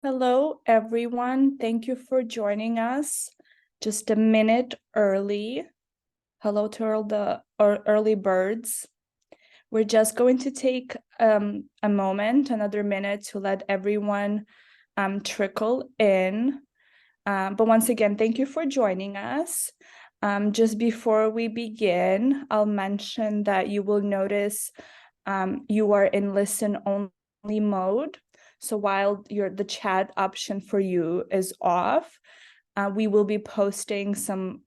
Hello, everyone. Thank you for joining us just a minute early. Hello to all the early birds. We're just going to take a moment, another minute to let everyone trickle in. But once again, thank you for joining us. Just before we begin, I'll mention that you will notice you are in listen-only mode. So while the chat option for you is off, we will be posting some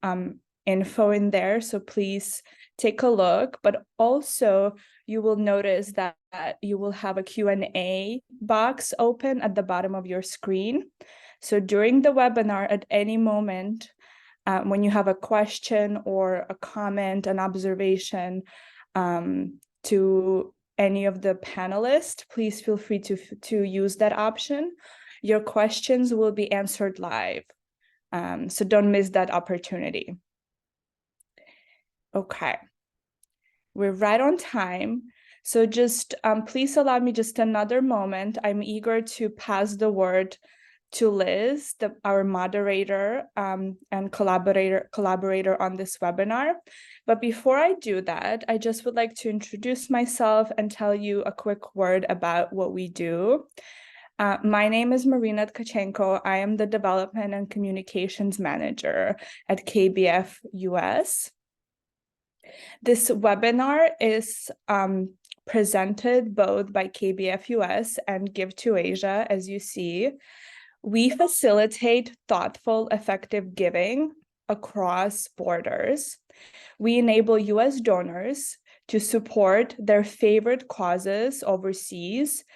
info in there. So please take a look. But also, you will notice that you will have a Q&A box open at the bottom of your screen. So during the webinar, at any moment, when you have a question or a comment, an observation to any of the panelists, please feel free to use that option. Your questions will be answered live. So don't miss that opportunity. Okay, we're right on time. So just please allow me just another moment. I'm eager to pass the word to Liz, our moderator and collaborator on this webinar. But before I do that, I just would like to introduce myself and tell you a quick word about what we do. My name is Marina Tkachenko. I am the Development and Communications Manager at KBFUS. This webinar is presented both by KBFUS and Give to Asia, as you see. We facilitate thoughtful, effective giving across borders. We enable U.S. donors to support their favorite causes overseas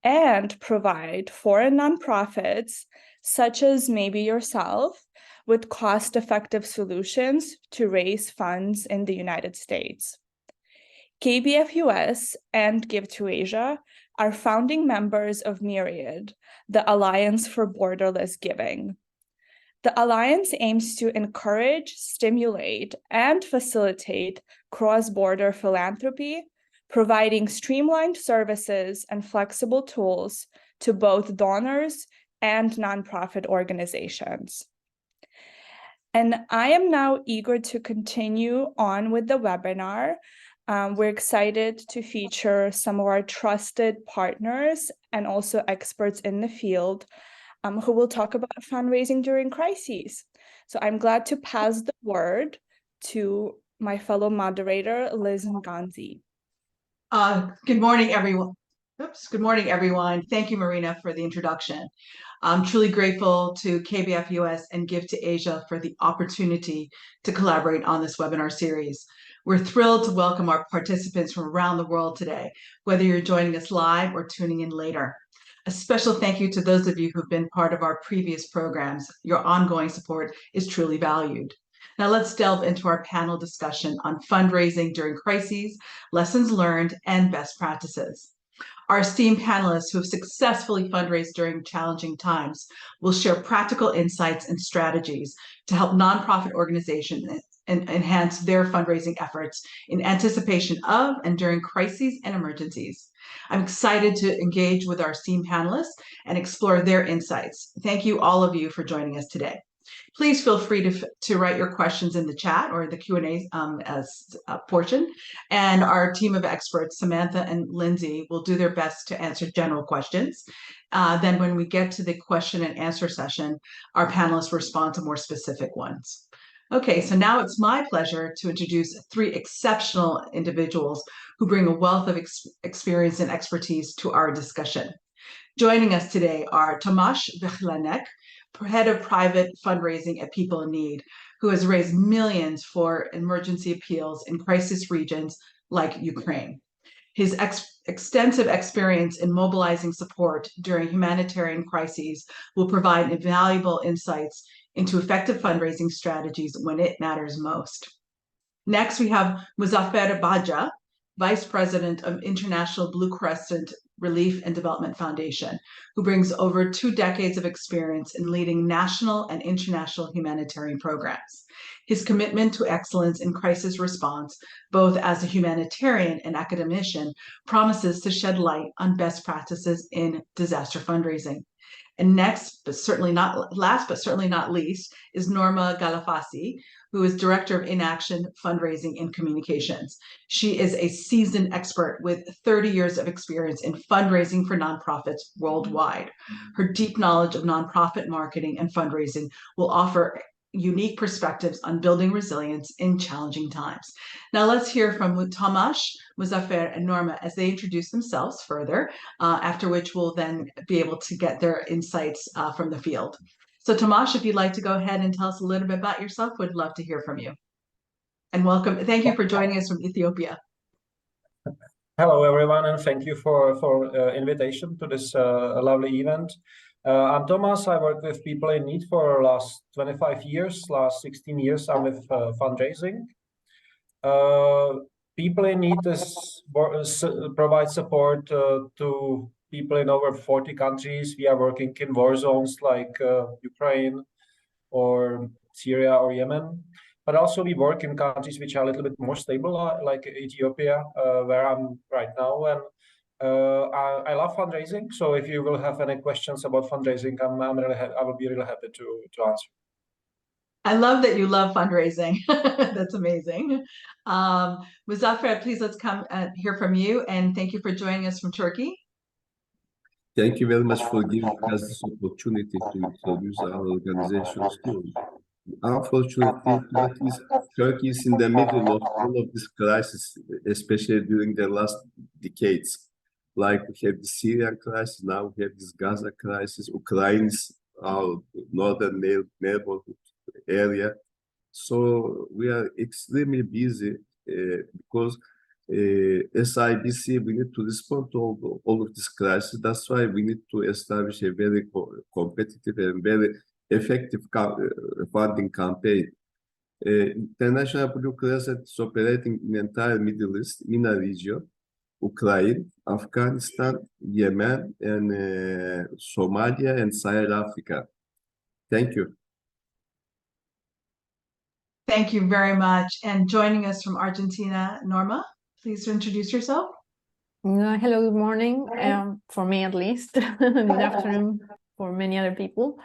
and provide foreign nonprofits, such as maybe yourself, with cost-effective solutions to raise funds in the United States. KBFUS and Give to Asia are founding members of Myriad, the Alliance for Borderless Giving. The Alliance aims to encourage, stimulate, and facilitate cross-border philanthropy, providing streamlined services and flexible tools to both donors and nonprofit organizations. And I am now eager to continue on with the webinar. We're excited to feature some of our trusted partners and also experts in the field who will talk about fundraising during crises. So I'm glad to pass the word to my fellow moderator, Liz Ngonzi. Good morning, everyone. Good morning, everyone. Thank you, Marina, for the introduction. I'm truly grateful to KBFUS and Give to Asia for the opportunity to collaborate on this webinar series. We're thrilled to welcome our participants from around the world today, whether you're joining us live or tuning in later. A special thank you to those of you who've been part of our previous programs. Your ongoing support is truly valued. Now let's delve into our panel discussion on fundraising during crises, lessons learned, and best practices. Our esteemed panelists who have successfully fundraised during challenging times will share practical insights and strategies to help nonprofit organizations enhance their fundraising efforts in anticipation of and during crises and emergencies. I'm excited to engage with our esteemed panelists and explore their insights. Thank you, all of you, for joining us today. Please feel free to write your questions in the chat or the Q&A portion. And our team of experts, Samantha and Lindsay, will do their best to answer general questions. Then when we get to the question and answer session, our panelists respond to more specific ones. Okay, so now it's my pleasure to introduce three exceptional individuals who bring a wealth of experience and expertise to our discussion. Joining us today are Tomas Vyhnalek, head of private fundraising at People in Need, who has raised millions for emergency appeals in crisis regions like Ukraine. His extensive experience in mobilizing support during humanitarian crises will provide invaluable insights into effective fundraising strategies when it matters most. Next, we have Muzaffer Baca, Vice President of International Blue Crescent Relief and Development Foundation, who brings over 2 decades of experience in leading national and international humanitarian programs. His commitment to excellence in crisis response, both as a humanitarian and academician, promises to shed light on best practices in disaster fundraising. And next, but certainly not last, but certainly not least, is Norma Galafassi, who is Director of Inaction, Fundraising, and Communications. She is a seasoned expert with 30 years of experience in fundraising for nonprofits worldwide. Her deep knowledge of nonprofit marketing and fundraising will offer unique perspectives on building resilience in challenging times. Now let's hear from Tomas, Muzaffer, and Norma as they introduce themselves further, after which we'll then be able to get their insights from the field. So Tomas, if you'd like to go ahead and tell us a little bit about yourself, we'd love to hear from you. And welcome. Thank you for joining us from Ethiopia. Hello, everyone, and thank you for invitation to this lovely event. I'm Tomas. I work with people in need for last 25 years. Last 16 years, I'm with fundraising. People in need provide support to people in over 40 countries. We are working in war zones like Ukraine or Syria or Yemen. But also we work in countries which are a little bit more stable, like Ethiopia, where I'm right now. And I love fundraising. So if you will have any questions about fundraising, I will be really happy to answer. I love that you love fundraising. That's amazing. Muzaffer, please let's come hear from you. And thank you for joining us from Turkey. Thank you very much for giving us this opportunity to introduce our organization's story. Unfortunately, Turkey is in the middle of all of this crisis, especially during the last decades. Like we have the Syrian crisis, now we have this Gaza crisis, Ukraine is our northern neighborhood area. So we are extremely busy because SIBC, we need to respond to all of this crisis. That's why we need to establish a very competitive and very effective funding campaign. International Blue Crescent is operating in the entire Middle East, MENA region, Ukraine, Afghanistan, Yemen, and Somalia and Sahel Africa. Thank you. Thank you very much. And joining us from Argentina, Norma, please introduce yourself. Hello, good morning, for me at least. Good afternoon for many other people.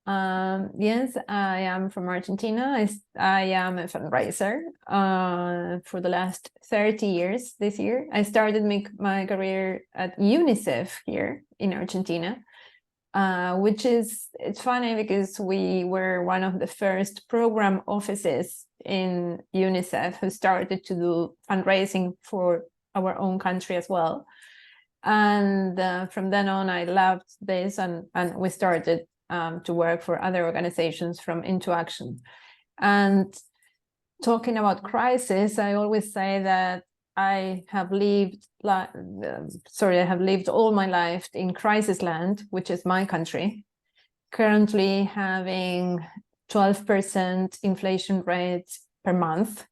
Yes, I am from Argentina. I am a fundraiser for the last 30 years this year. I started my career at UNICEF here in Argentina, which it's funny because we were one of the first program offices in UNICEF who started to do fundraising for our own country as well. And from then on, I loved this, and we started to work for other organizations from Into Action. And talking about crisis, I always say that I have lived all my life in crisis land, which is my country, currently having 12% inflation rate per month.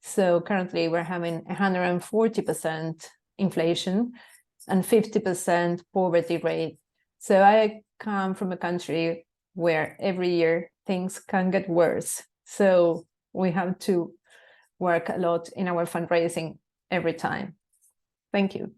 So currently we're having 140% inflation and 50% poverty rate. So I come from a country where every year things can get worse. So we have to work a lot in our fundraising every time. Thank you.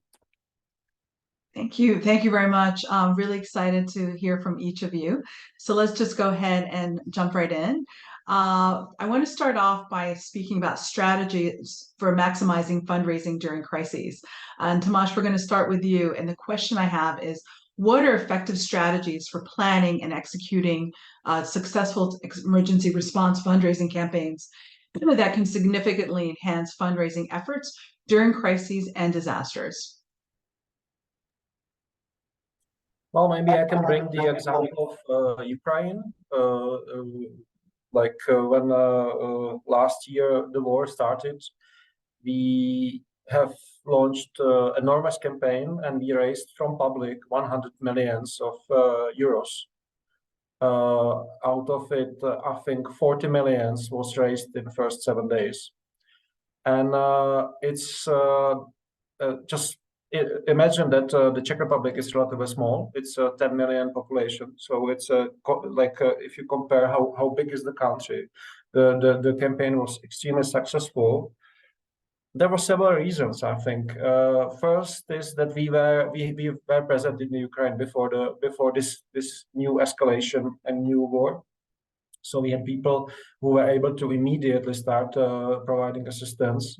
Thank you. Thank you very much. I'm really excited to hear from each of you. So let's just go ahead and jump right in. I want to start off by speaking about strategies for maximizing fundraising during crises. And Tomas, we're going to start with you. And the question I have is, what are effective strategies for planning and executing successful emergency response fundraising campaigns that can significantly enhance fundraising efforts during crises and disasters? Well, maybe I can bring the example of Ukraine. When last year the war started, we have launched an enormous campaign, and we raised from public 100 millions of euros. Out of it, I think 40 millions was raised in the first 7 days. And it's just imagine that the Czech Republic is relatively small. It's a 10 million population. So it's if you compare how big is the country, the campaign was extremely successful. There were several reasons, I think. First is that we were present in the Ukraine before this new escalation and new war. So we had people who were able to immediately start providing assistance.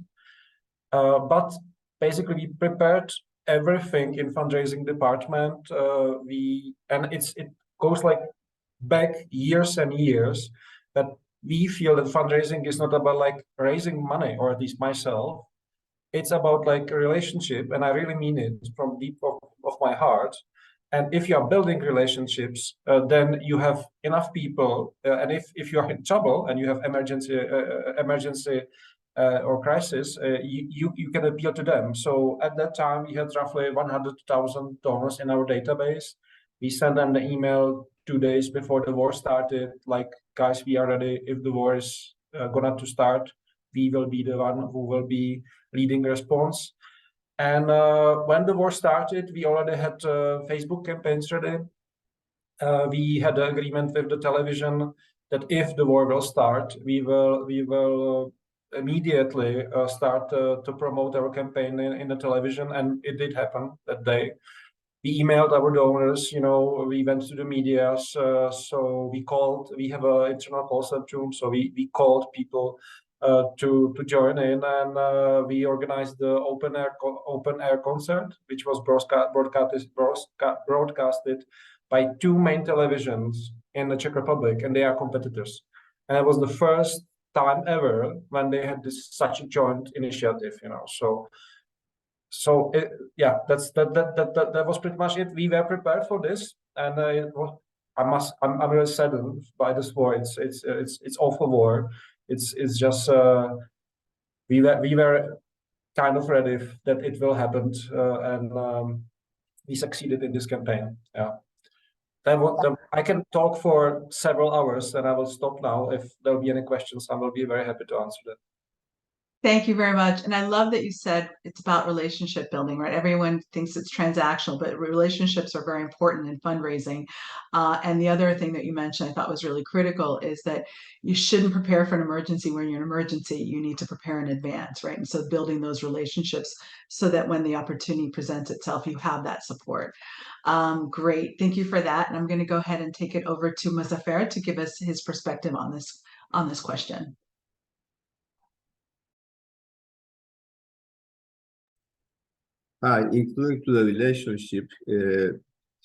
But basically, we prepared everything in fundraising department. It goes like back years and years, that we feel that fundraising is not about like raising money, or at least myself. It's about like a relationship, and I really mean it from deep of my heart. And if you are building relationships, then you have enough people. And if you are in trouble and you have emergency or crisis, you can appeal to them. So at that time, we had roughly 100,000 donors in our database. We sent them the email 2 days before the war started, like, guys, we are ready. If the war is gonna to start, we will be the one who will be leading the response. And when the war started, we already had Facebook campaigns ready. We had an agreement with the television that if the war will start, we will immediately start to promote our campaign in the television, and it did happen that day. We emailed our donors, we went to the media, so we have an internal call center, so we called people to join in, and we organized the open air concert, which was broadcasted by 2 main televisions in the Czech Republic, and they are competitors. And it was the first time ever when they had such a joint initiative, So that was pretty much it. We were prepared for this, and I'm really saddened by this war. It's awful war. It's just we were kind of ready that it will happen, and we succeeded in this campaign. Yeah. I can talk for several hours, and I will stop now. If there'll be any questions, I will be very happy to answer them. Thank you very much. And I love that you said it's about relationship building, right? Everyone thinks it's transactional, but relationships are very important in fundraising. And the other thing that you mentioned I thought was really critical is that you shouldn't prepare for an emergency when you're in an emergency. You need to prepare in advance, right? And so building those relationships so that when the opportunity presents itself, you have that support. Great. Thank you for that. And I'm going to go ahead and take it over to Muzaffer to give us his perspective on this question. Including to the relationship,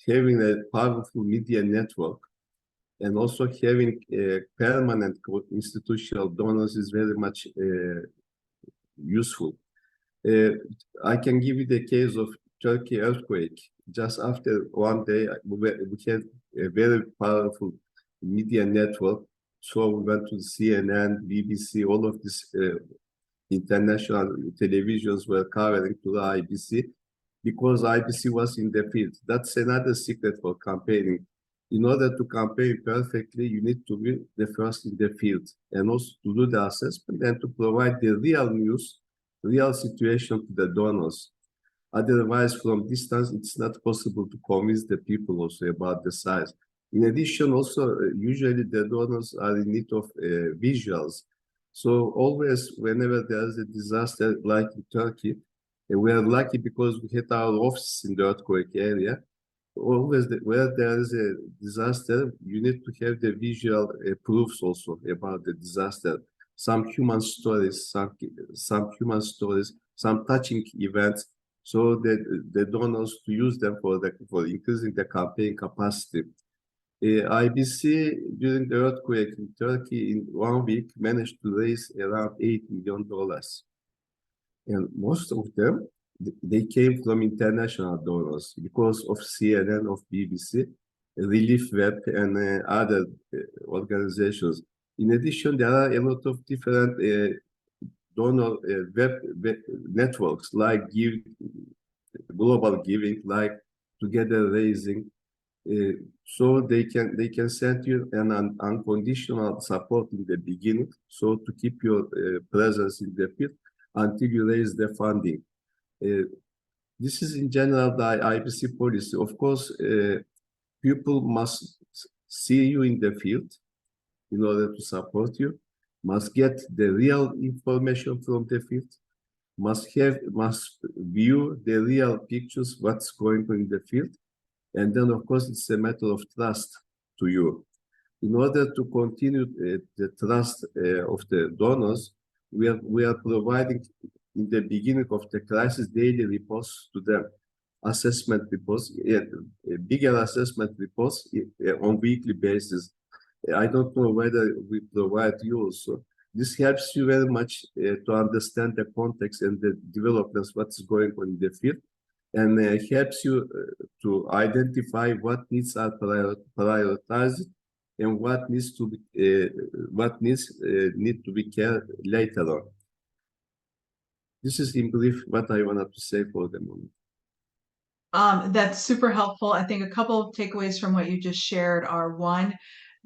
having a powerful media network and also having permanent institutional donors is very much useful. I can give you the case of Turkey earthquake. Just after one day, we had a very powerful media network. So we went to CNN, BBC, all of these international televisions were covering to the IBC because IBC was in the field. That's another secret for campaigning. In order to campaign perfectly, you need to be the first in the field and also to do the assessment and to provide the real news, real situation to the donors. Otherwise, from distance, it's not possible to convince the people also about the size. In addition, also, usually the donors are in need of visuals. So always, whenever there is a disaster like in Turkey, we are lucky because we had our office in the earthquake area. Always, where there is a disaster, you need to have the visual proofs also about the disaster. Some human stories, some touching events, so that the donors to use them for increasing the campaign capacity. IBC during the earthquake in Turkey in 1 week managed to raise around $8 million. And most of them, they came from international donors because of CNN, of BBC, Relief Web, and other organizations. In addition, there are a lot of different donor web networks like Global Giving, like Together Raising. So they can send you an unconditional support in the beginning, so to keep your presence in the field. until you raise the funding. This is in general the IBC policy. Of course, people must see you in the field in order to support you, must get the real information from the field, must view the real pictures, what's going on in the field. And then, of course, it's a matter of trust to you. In order to continue the trust of the donors, we are providing in the beginning of the crisis daily reports to them, assessment reports, bigger assessment reports on weekly basis. I don't know whether we provide you also. This helps you very much to understand the context and the developments, what's going on in the field, and helps you to identify what needs are prioritized and what needs to be need to be cared later on. This is in brief what I wanted to say for the moment. That's super helpful. I think a couple of takeaways from what you just shared are, one,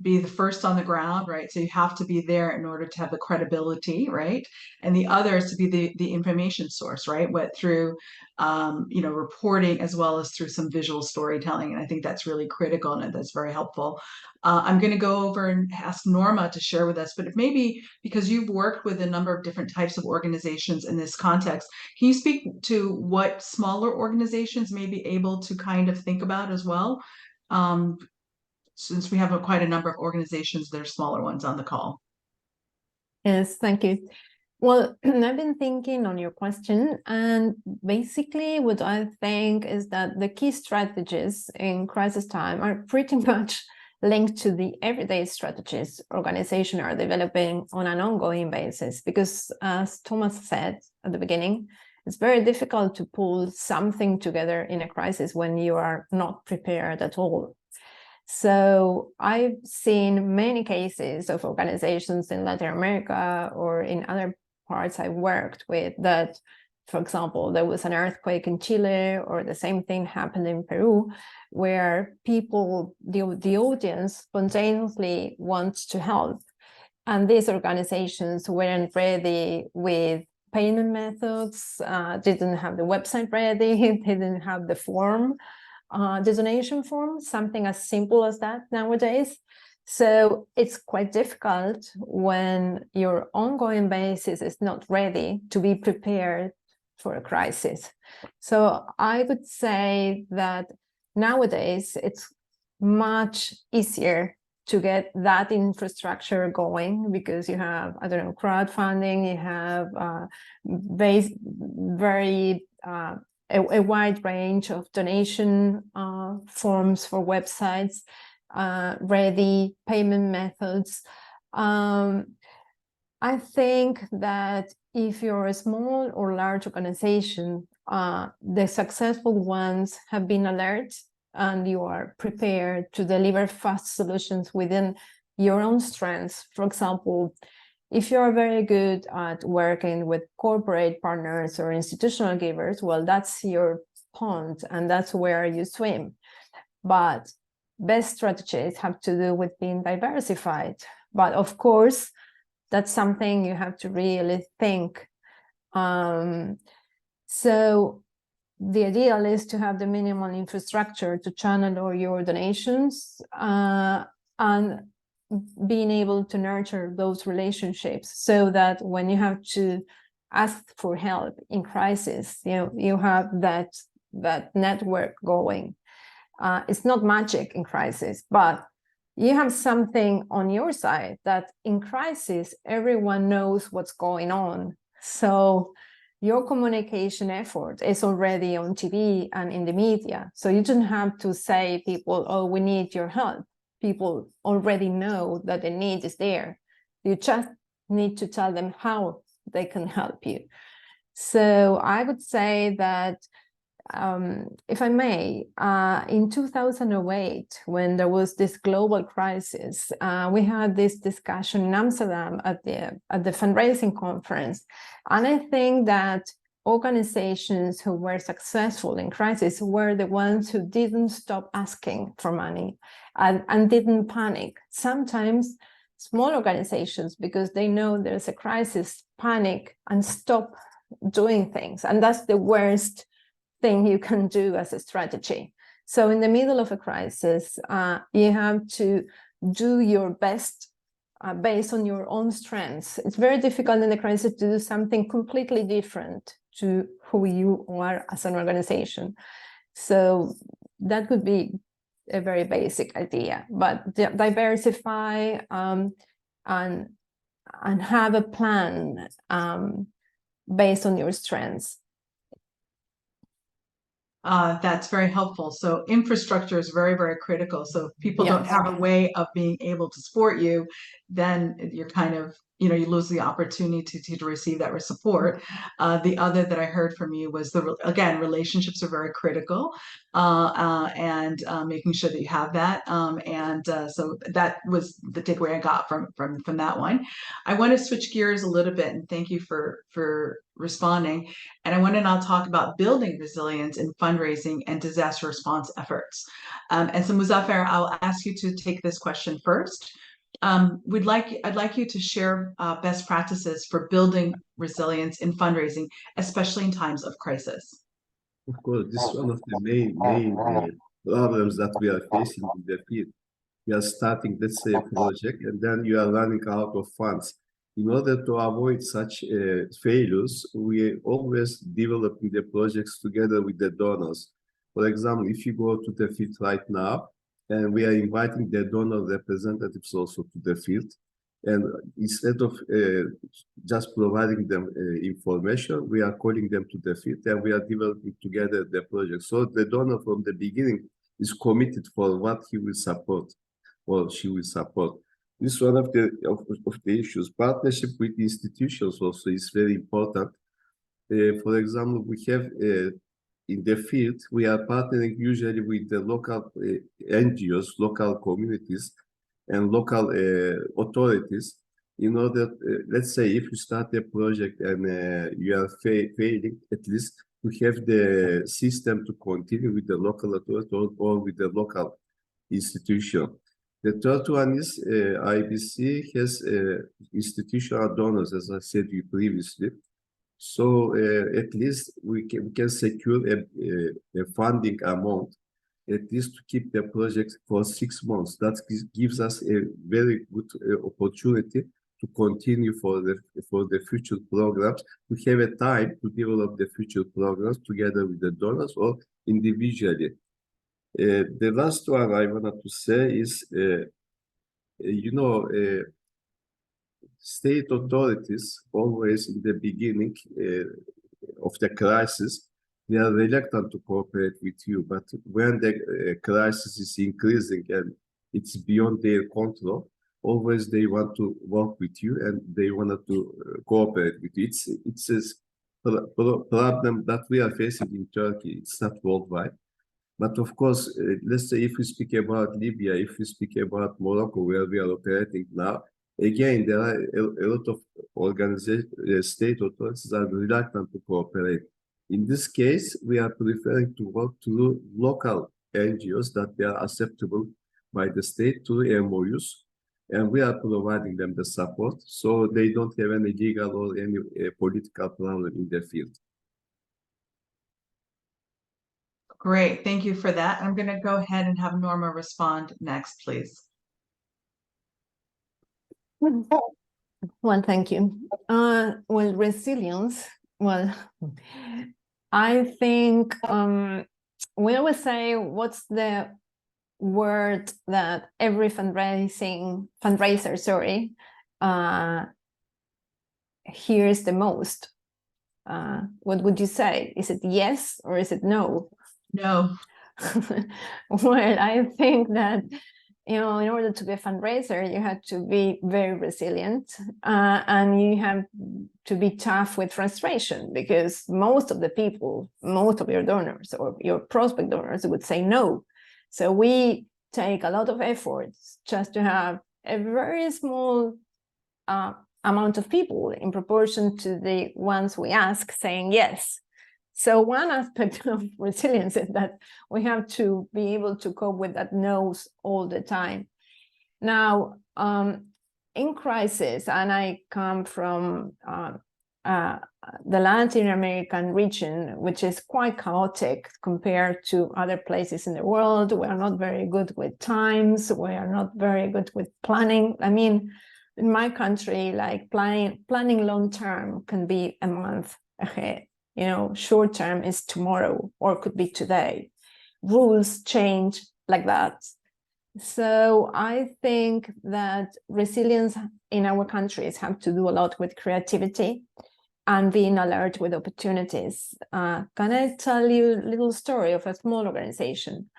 be the first on the ground, right? So you have to be there in order to have the credibility, right? And the other is to be the information source, right? What through, reporting as well as through some visual storytelling. And I think that's really critical and that's very helpful. I'm going to go over and ask Norma to share with us, but if maybe because you've worked with a number of different types of organizations in this context, can you speak to what smaller organizations may be able to kind of think about as well? Since we have quite a number of organizations that are smaller ones on the call. Yes, thank you. Well, I've been thinking on your question, and basically what I think is that the key strategies in crisis time are pretty much linked to the everyday strategies organizations are developing on an ongoing basis, because as Tomas said at the beginning, it's very difficult to pull something together in a crisis when you are not prepared at all. So I've seen many cases of organizations in Latin America or in other parts I worked with that, for example, there was an earthquake in Chile, or the same thing happened in Peru, where people, the audience spontaneously wants to help. And these organizations weren't ready with payment methods, didn't have the website ready, didn't have the form. The donation form, something as simple as that nowadays. So it's quite difficult when your ongoing basis is not ready to be prepared for a crisis. So I would say that nowadays it's much easier to get that infrastructure going because you have, I don't know, crowdfunding, you have a wide range of donation forms for websites, ready payment methods. I think that if you're a small or large organization, the successful ones have been alert and you are prepared to deliver fast solutions within your own strengths. For example, if you're very good at working with corporate partners or institutional givers, well, that's your pond and that's where you swim. But best strategies have to do with being diversified. But of course, that's something you have to really think. So the ideal is to have the minimal infrastructure to channel all your donations and being able to nurture those relationships so that when you have to ask for help in crisis, you have that network going. It's not magic in crisis, but you have something on your side that in crisis, everyone knows what's going on. So your communication effort is already on TV and in the media. So you don't have to say people, oh, we need your help. People already know that the need is there. You just need to tell them how they can help you. So I would say that, if I may, in 2008, when there was this global crisis, we had this discussion in Amsterdam at the fundraising conference. And I think that organizations who were successful in crisis were the ones who didn't stop asking for money and didn't panic. Sometimes small organizations, because they know there's a crisis, panic and stop doing things. And that's the worst thing you can do as a strategy. So in the middle of a crisis, you have to do your best based on your own strengths. It's very difficult in the crisis to do something completely different to who you are as an organization. So that could be a very basic idea, but diversify and have a plan based on your strengths. That's very helpful. So infrastructure is very, very critical. So if people don't have a way of being able to support you, then you're kind of, you know, you lose the opportunity to receive that support. The other that I heard from you was again, relationships are very critical, and making sure that you have that. So that was the takeaway I got from that one. I want to switch gears a little bit, and thank you for responding. And I want to now talk about building resilience in fundraising and disaster response efforts. And so Muzaffer, I'll ask you to take this question first. I'd like you to share best practices for building resilience in fundraising, especially in times of crisis. Of course, this is one of the main problems that we are facing in the field. We are starting, let's say, a project, and then you are running out of funds. In order to avoid such failures, we always developing the projects together with the donors. For example, if you go to the field right now, and we are inviting the donor representatives also to the field, and instead of just providing them information, we are calling them to the field, and we are developing together the project. So the donor from the beginning is committed for what he will support or she will support. This is one of the issues. Partnership with institutions also is very important. For example, we have in the field, we are partnering usually with the local NGOs, local communities, and local authorities in order, let's say, if you start a project and you are failing, at least to have the system to continue with the local authority or with the local institution. The third one is IBC has institutional donors, as I said you previously. So at least we can secure a funding amount, at least to keep the project for 6 months. That gives us a very good opportunity to continue for the future programs, to have a time to develop the future programs together with the donors or individually. The last one I wanted to say is, state authorities always in the beginning of the crisis, they are reluctant to cooperate with you. But when the crisis is increasing and it's beyond their control, always they want to work with you and they wanted to cooperate with you. It's a problem that we are facing in Turkey. It's not worldwide. But of course, let's say if we speak about Libya, if we speak about Morocco, where we are operating now, again, there are a lot of state authorities that are reluctant to cooperate. In this case, we are preferring to work through local NGOs that they are acceptable by the state through MOUs, and we are providing them the support so they don't have any legal or any political problem in their field. Great, thank you for that. I'm going to go ahead and have Norma respond next, please. Well, thank you. Well, resilience. Well, I think we always say, what's the word that every fundraiser, hears the most? What would you say? Is it yes or is it no? No. Well, I think that, in order to be a fundraiser, you have to be very resilient and you have to be tough with frustration, because most of the people, most of your donors or your prospect donors would say no. So we take a lot of efforts just to have a very small amount of people in proportion to the ones we ask saying yes. So one aspect of resilience is that we have to be able to cope with that no's all the time. Now, in crisis, and I come from the Latin American region, which is quite chaotic compared to other places in the world. We are not very good with times. We are not very good with planning. I mean, in my country, like planning long term can be a month ahead. You know, short term is tomorrow or could be today. Rules change like that. So I think that resilience in our countries have to do a lot with creativity and being alert with opportunities. Can I tell you a little story of a small organization?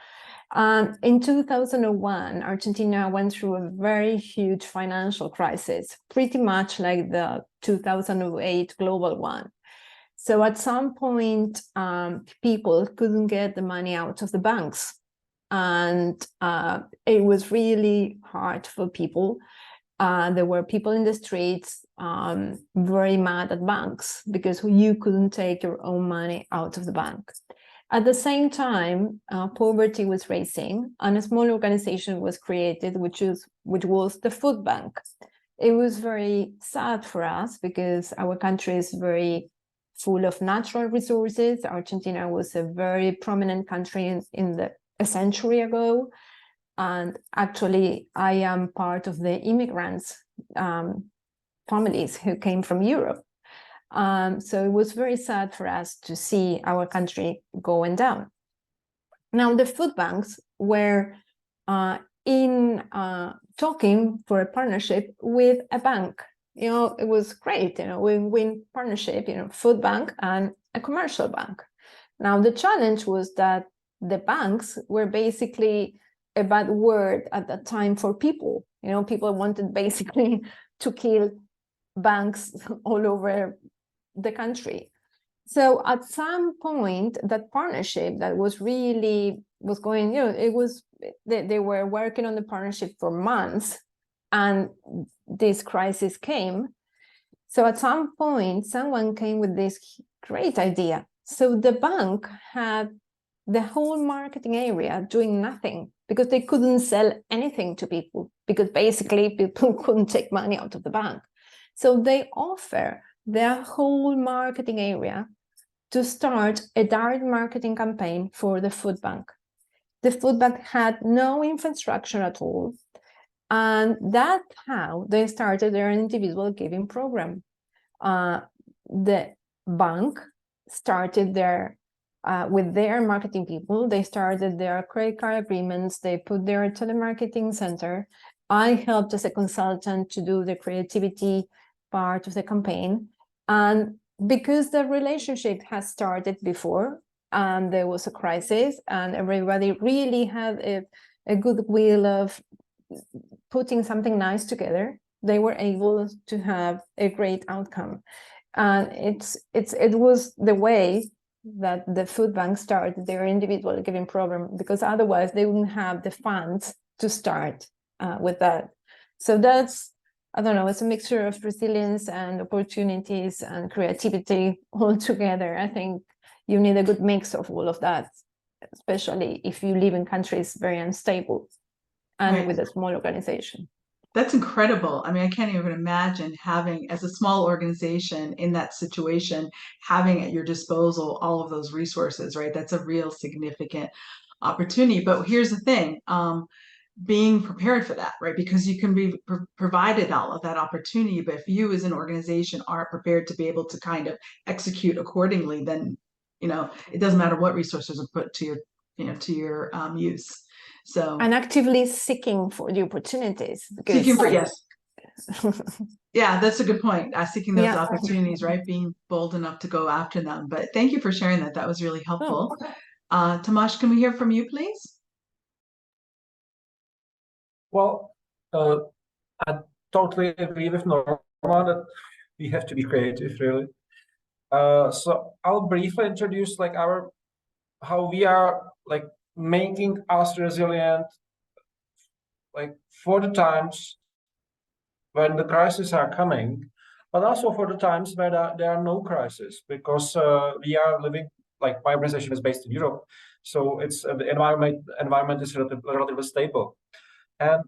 In 2001, Argentina went through a very huge financial crisis, pretty much like the 2008 global one. So at some point, people couldn't get the money out of the banks. And it was really hard for people. There were people in the streets very mad at banks because you couldn't take your own money out of the bank. At the same time, poverty was rising and a small organization was created, which was the food bank. It was very sad for us because our country is very full of natural resources. Argentina was a very prominent country in a century ago. And actually, I am part of the immigrants families who came from Europe. So it was very sad for us to see our country going down. Now, the food banks were talking for a partnership with a bank. You know, it was great, you know, win-win partnership, you know, food bank and a commercial bank. Now, the challenge was that the banks were basically a bad word at that time for people. You know, people wanted basically to kill banks all over the country. So at some point, that partnership that was going, you know, they were working on the partnership for months, and this crisis came. So at some point, someone came with this great idea. So the bank had the whole marketing area doing nothing because they couldn't sell anything to people because basically people couldn't take money out of the bank. So they offer their whole marketing area to start a direct marketing campaign for the food bank. The food bank had no infrastructure at all. And that's how they started their individual giving program. The bank started with their marketing people. They started their credit card agreements. They put their telemarketing center. I helped as a consultant to do the creativity part of the campaign. And because the relationship has started before, and there was a crisis, and everybody really had a goodwill of putting something nice together, they were able to have a great outcome. And it was the way that the food bank started their individual giving program, because otherwise they wouldn't have the funds to start with that. So that's, I don't know, it's a mixture of resilience and opportunities and creativity all together. I think you need a good mix of all of that, especially if you live in countries very unstable and Right. with a small organization. That's incredible. I mean, I can't even imagine having, as a small organization in that situation, having at your disposal all of those resources, right? That's a real significant opportunity. But here's the thing, being prepared for that, right? Because you can be provided all of that opportunity, but if you as an organization aren't prepared to be able to kind of execute accordingly, then, you know, it doesn't matter what resources are put to your, you know, to your use. So, and actively seeking for the opportunities. Because seeking for, yes. Yeah, that's a good point. Seeking those Yeah. opportunities, right? Being bold enough to go after them. But thank you for sharing that. That was really helpful. Tomas, can we hear from you, please? Well, I totally agree with Norma that we have to be creative, really. So I'll briefly introduce like how we are like making us resilient, like for the times when the crises are coming, but also for the times where there are no crises, because we are living, like my organization is based in Europe, so it's the environment is relatively stable, and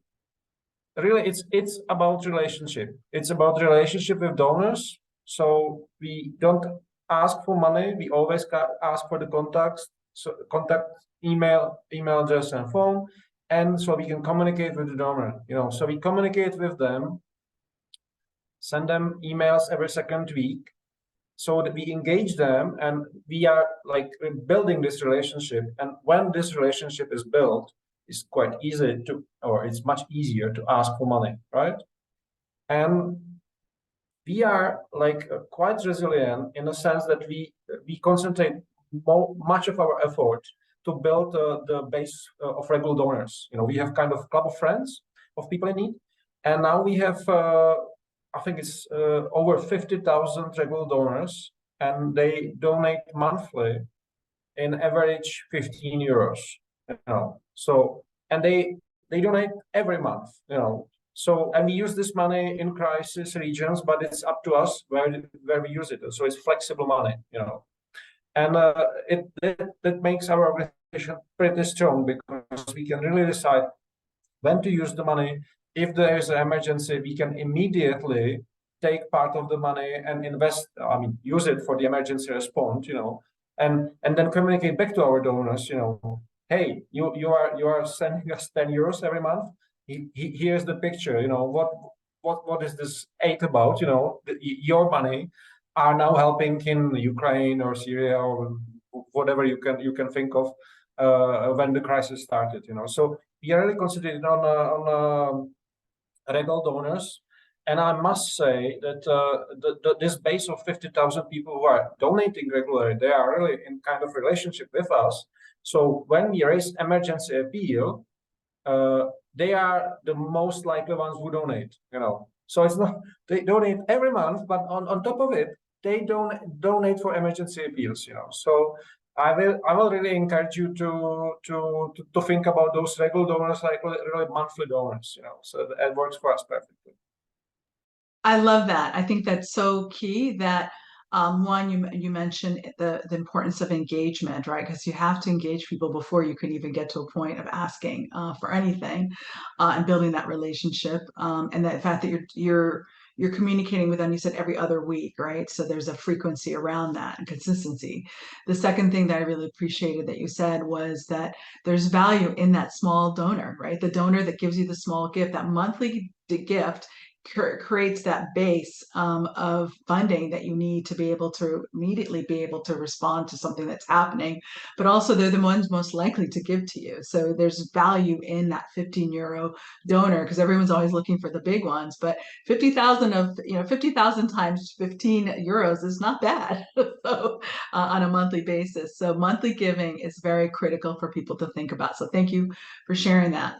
really it's about relationship. It's about relationship with donors. So we don't ask for money. We always ask for the contacts, so contact, email address, and phone, and so we can communicate with the donor. So we communicate with them, send them emails every second week, so that we engage them, and we are like building this relationship. And when this relationship is built, it's quite easy to, or it's much easier to ask for money, right? And we are like quite resilient in the sense that we concentrate much of our effort to build the base of regular donors. We have kind of club of friends of people in need, and now we have I think it's over 50,000 regular donors, and they donate monthly in average 15 euros. So, and they donate every month. So, and we use this money in crisis regions, but it's up to us where we use it. So it's flexible money, and that makes our organization pretty strong, because we can really decide when to use the money. If there is an emergency, we can immediately take part of the money and invest. Use it for the emergency response, and then communicate back to our donors. Hey, you are sending us 10 euros every month. Here's the picture. What is this aid about? Your money are now helping in Ukraine or Syria or whatever you can think of when the crisis started. So we are really concentrated on regular donors, and I must say that this base of 50,000 people who are donating regularly, they are really in kind of relationship with us. So when we raise emergency appeal, they are the most likely ones who donate. So it's not they donate every month, but on top of it, they donate for emergency appeals. So I will really encourage you to think about those regular donors like really monthly donors. So that works for us perfectly. I love that. I think that's so key that one, you mentioned the importance of engagement, right? Because you have to engage people before you can even get to a point of asking for anything, and building that relationship. And the fact that you're communicating with them, you said every other week, right? So there's a frequency around that and consistency. The second thing that I really appreciated that you said was that there's value in that small donor, right? The donor that gives you the small gift, that monthly gift, creates that base of funding that you need to be able to immediately be able to respond to something that's happening, but also they're the ones most likely to give to you. So there's value in that 15 euro donor, because everyone's always looking for the big ones, but 50,000 times 15 euros is not bad. So on a monthly basis. So monthly giving is very critical for people to think about. So thank you for sharing that.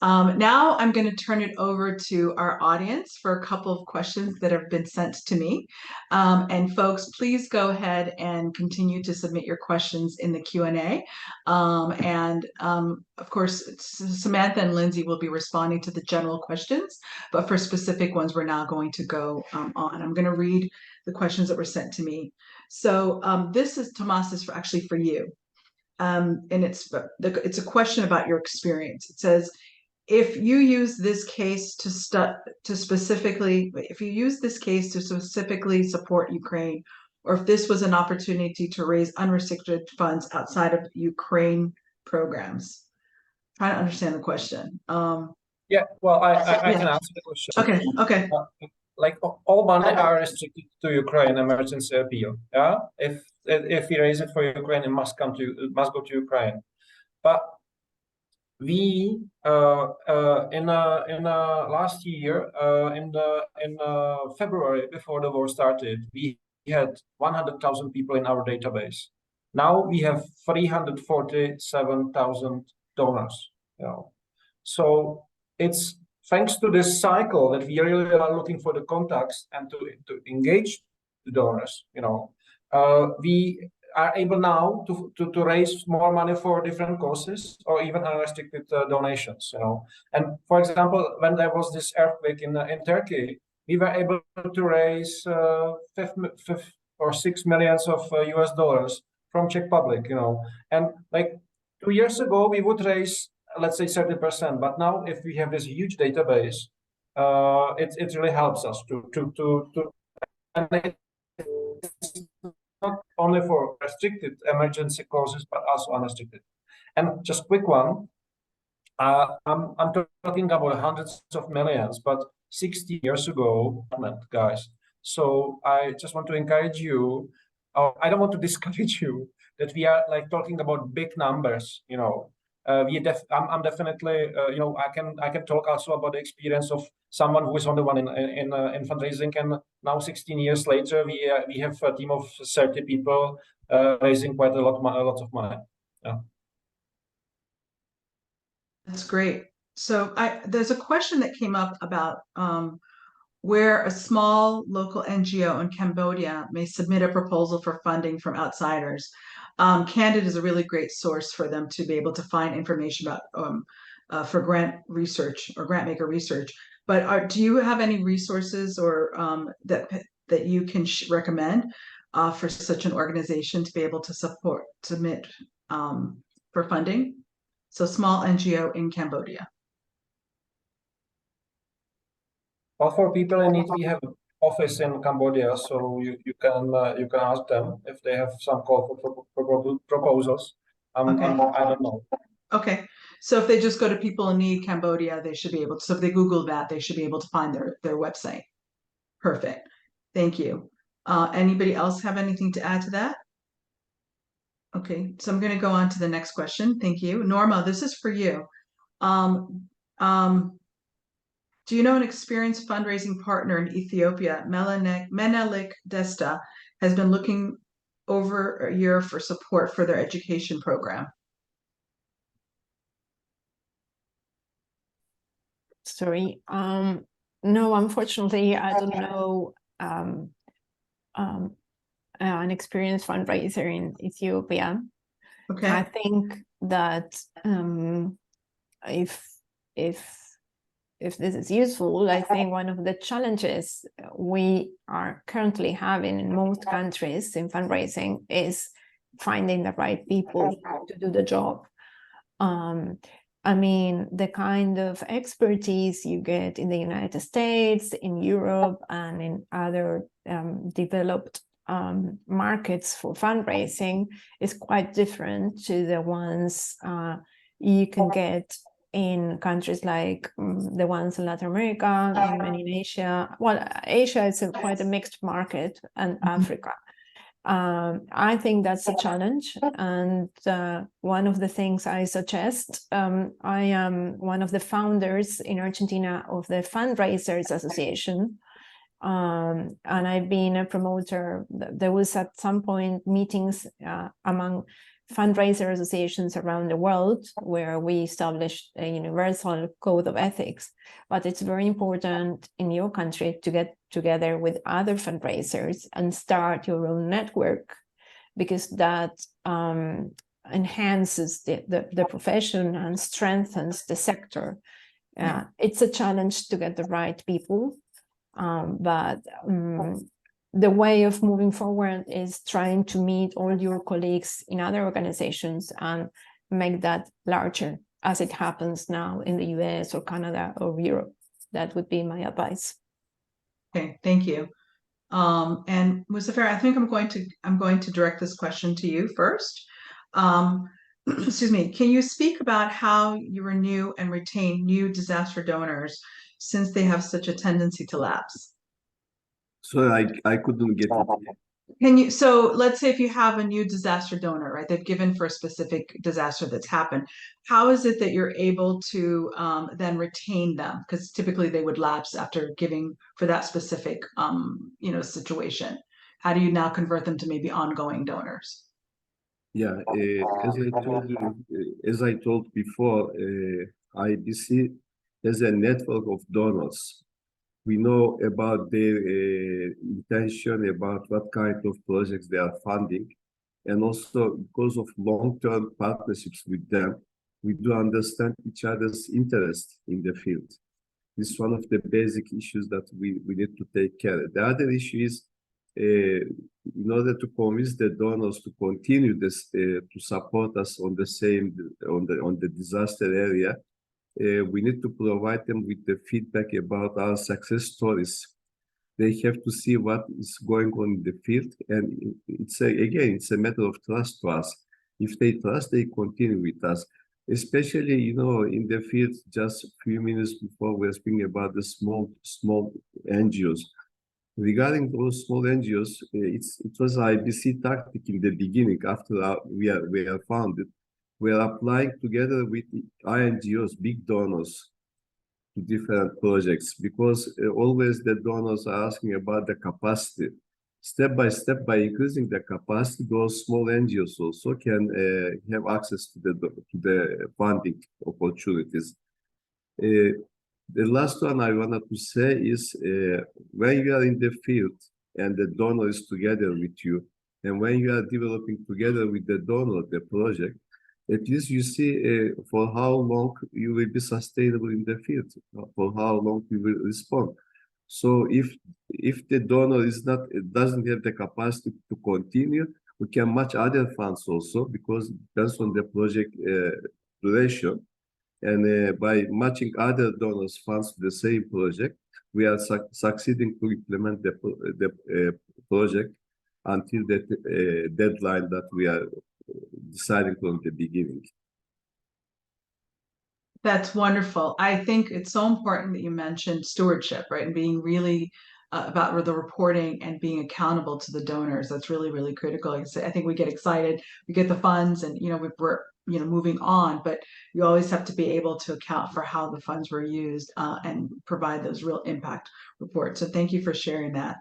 Now I'm going to turn it over to our audience for a couple of questions that have been sent to me. And folks, please go ahead and continue to submit your questions in the Q&A. Of course, Samantha and Lindsay will be responding to the general questions, but for specific ones, we're now going to go on. I'm going to read the questions that were sent to me. So this is, Tomas, is actually for you. And it's a question about your experience. It says, if you use this case to specifically support Ukraine, or if this was an opportunity to raise unrestricted funds outside of Ukraine programs. Trying to understand the question. Yeah, well, I can answer the question. Okay. Like all money are restricted to Ukraine emergency appeal. Yeah, if we raise it for Ukraine, it must go to Ukraine. But we in last year in February, before the war started, we had 100,000 people in our database. Now we have 347,000 donors. So it's thanks to this cycle that we really are looking for the contacts and to engage the donors. We are able now to raise more money for different causes or even unrestricted donations. And for example, when there was this earthquake in Turkey, we were able to raise 5 or 6 million of US dollars from Czech Republic. And like 2 years ago, we would raise, let's say, 30%. But now, if we have this huge database, it really helps us to and only for restricted emergency causes, but also unrestricted. And just quick one, I'm talking about hundreds of millions, but 60 years ago, guys. So I just want to encourage you, I don't want to discourage you that we are like talking about big numbers, you know. I'm definitely, you know, I can talk also about the experience of someone who is on the one in fundraising, and now 16 years later, we have a team of 30 people raising quite a lot of money. Yeah. That's great. So there's a question that came up about where a small local NGO in Cambodia may submit a proposal for funding from outsiders. Candid is a really great source for them to be able to find information about for grant research or grant maker research. But do you have any resources or that you can recommend for such an organization to be able to submit for funding? So small NGO in Cambodia. Well, for people in need, we have an office in Cambodia, so you can ask them if they have some call for proposals. Okay. I don't know. Okay, so if they just go to People in Need Cambodia, they should be able to. So if they Google that, they should be able to find their website. Perfect. Thank you. Anybody else have anything to add to that? Okay, so I'm going to go on to the next question. Thank you, Norma. This is for you. Do you know an experienced fundraising partner in Ethiopia, Menelik Desta, has been looking over a year for support for their education program? Sorry. No, unfortunately, I don't know an experienced fundraiser in Ethiopia. Okay. I think that if this is useful, I think one of the challenges we are currently having in most countries in fundraising is finding the right people to do the job. I mean, the kind of expertise you get in the United States, in Europe, and in other developed markets for fundraising is quite different to the ones you can get in countries like the ones in Latin America and many in Asia. Well, Asia is quite a mixed market, and Africa. I think that's a challenge, and one of the things I suggest, I am one of the founders in Argentina of the Fundraisers Association, and I've been a promoter. There was at some point meetings among fundraiser associations around the world where we established a universal code of ethics. But it's very important in your country to get together with other fundraisers and start your own network, because that enhances the profession and strengthens the sector. It's a challenge to get the right people, but the way of moving forward is trying to meet all your colleagues in other organizations and make that larger, as it happens now in the US or Canada or Europe. That would be my advice. Okay, thank you. And Muzaffer, I think I'm going to direct this question to you first. Excuse me. Can you speak about how you renew and retain new disaster donors since they have such a tendency to lapse? So I couldn't get it. So let's say if you have a new disaster donor, right, they've given for a specific disaster that's happened, how is it that you're able to then retain them? Because typically they would lapse after giving for that specific, situation. How do you now convert them to maybe ongoing donors? Yeah, as I told you, as I told before, IBC has a network of donors. We know about their intention, about what kind of projects they are funding. And also because of long-term partnerships with them, we do understand each other's interest in the field. This is one of the basic issues that we need to take care of. The other issue is, in order to convince the donors to continue this, to support us on the disaster area, we need to provide them with the feedback about our success stories. They have to see what is going on in the field, and it's a matter of trust to us. If they trust, they continue with us. Especially, in the field, just a few minutes before we were speaking about the small NGOs. Regarding those small NGOs, it was IBC tactic in the beginning. After we are founded, we are applying together with INGOs, big donors, to different projects, because always the donors are asking about the capacity. Step by step, by increasing the capacity, those small NGOs also can have access to the funding opportunities. The last one I wanted to say is when you are in the field and the donor is together with you, and when you are developing together with the donor the project, at least you see for how long you will be sustainable in the field, for how long you will respond. So if the donor doesn't have the capacity to continue, we can match other funds also, because it depends on the project duration. And by matching other donors' funds to the same project, we are succeeding to implement the project until the deadline that we are deciding from the beginning. That's wonderful. I think it's so important that you mentioned stewardship, right? And being really about the reporting and being accountable to the donors. That's really, really critical. Like I say, I think we get excited, we get the funds, and we're moving on, but you always have to be able to account for how the funds were used and provide those real impact reports. So thank you for sharing that.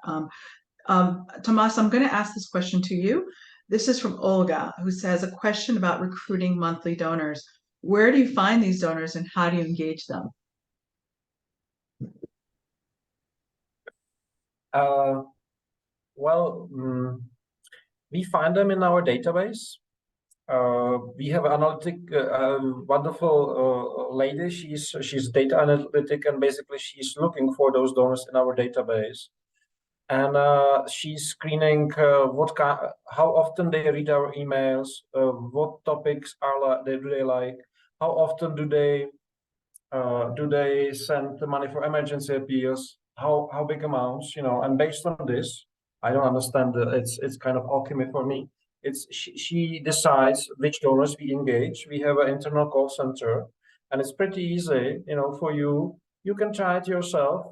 Tomas, I'm going to ask this question to you. This is from Olga, who says a question about recruiting monthly donors. Where do you find these donors and how do you engage them? We find them in our database. We have an wonderful lady. She's data analytic, and basically she's looking for those donors in our database. And she's screening how often they read our emails, what topics do they like, how often do they send the money for emergency appeals, how big amounts, and based on this, I don't understand. It's kind of alchemy for me. She decides which donors we engage. We have an internal call center, and it's pretty easy, for you. You can try it yourself,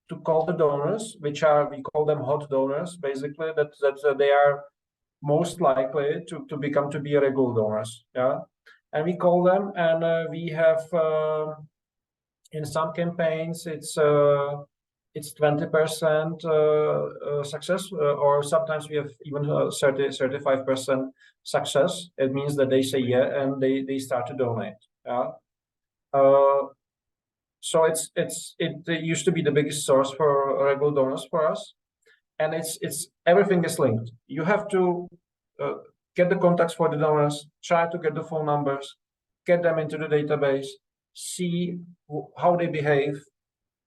to call the donors, we call them hot donors, basically, that they are most likely to be regular donors. Yeah. And we call them, and we have in some campaigns it's 20% success, or sometimes we have even 35% success. It means that they say yeah and they start to donate. Yeah. So it used to be the biggest source for regular donors for us, and it's everything is linked. You have to get the contacts for the donors, try to get the phone numbers, get them into the database, see how they behave,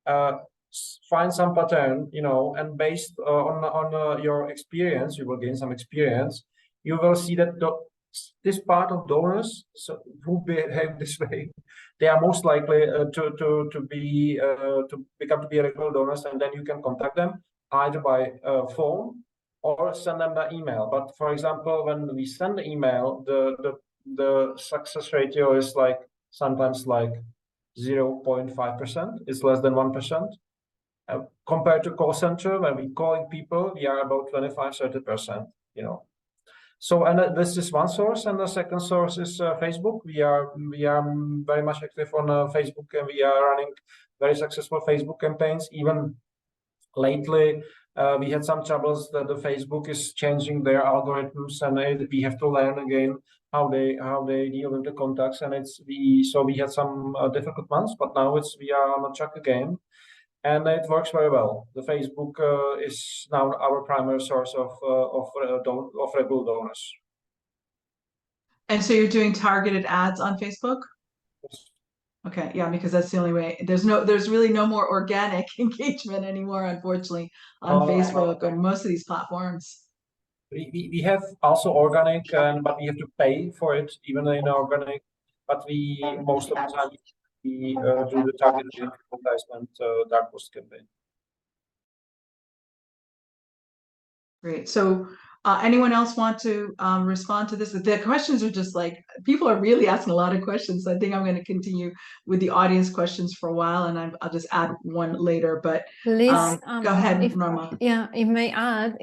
find some pattern, and based on your experience, you will gain some experience. You will see that this part of donors who behave this way, they are most likely to become regular donors, and then you can contact them either by phone or send them the email. But for example, when we send the email, the success ratio is sometimes 0.5%. It's less than 1%. Compared to call center, when we calling people, we are about 25-30%. So, and this is one source, and the second source is Facebook. We are very much active on Facebook, and we are running very successful Facebook campaigns. Even lately, we had some troubles that the Facebook is changing their algorithms, and we have to learn again how they deal with the contacts. And we had some difficult months, but now we are on the track again. And it works very well. The Facebook is now our primary source of regular donors. And so you're doing targeted ads on Facebook? Yes. Okay, yeah, because that's the only way. There's really no more organic engagement anymore, unfortunately, on Facebook or most of these platforms. We have also organic, but we have to pay for it, even in organic. But most of the time we do the targeted advertisement dark post campaign. Great. So anyone else want to respond to this? The questions are just like, people are really asking a lot of questions. I think I'm going to continue with the audience questions for a while, and I'll just add one later. But Liz, go ahead, if, Norma. Yeah, if may add,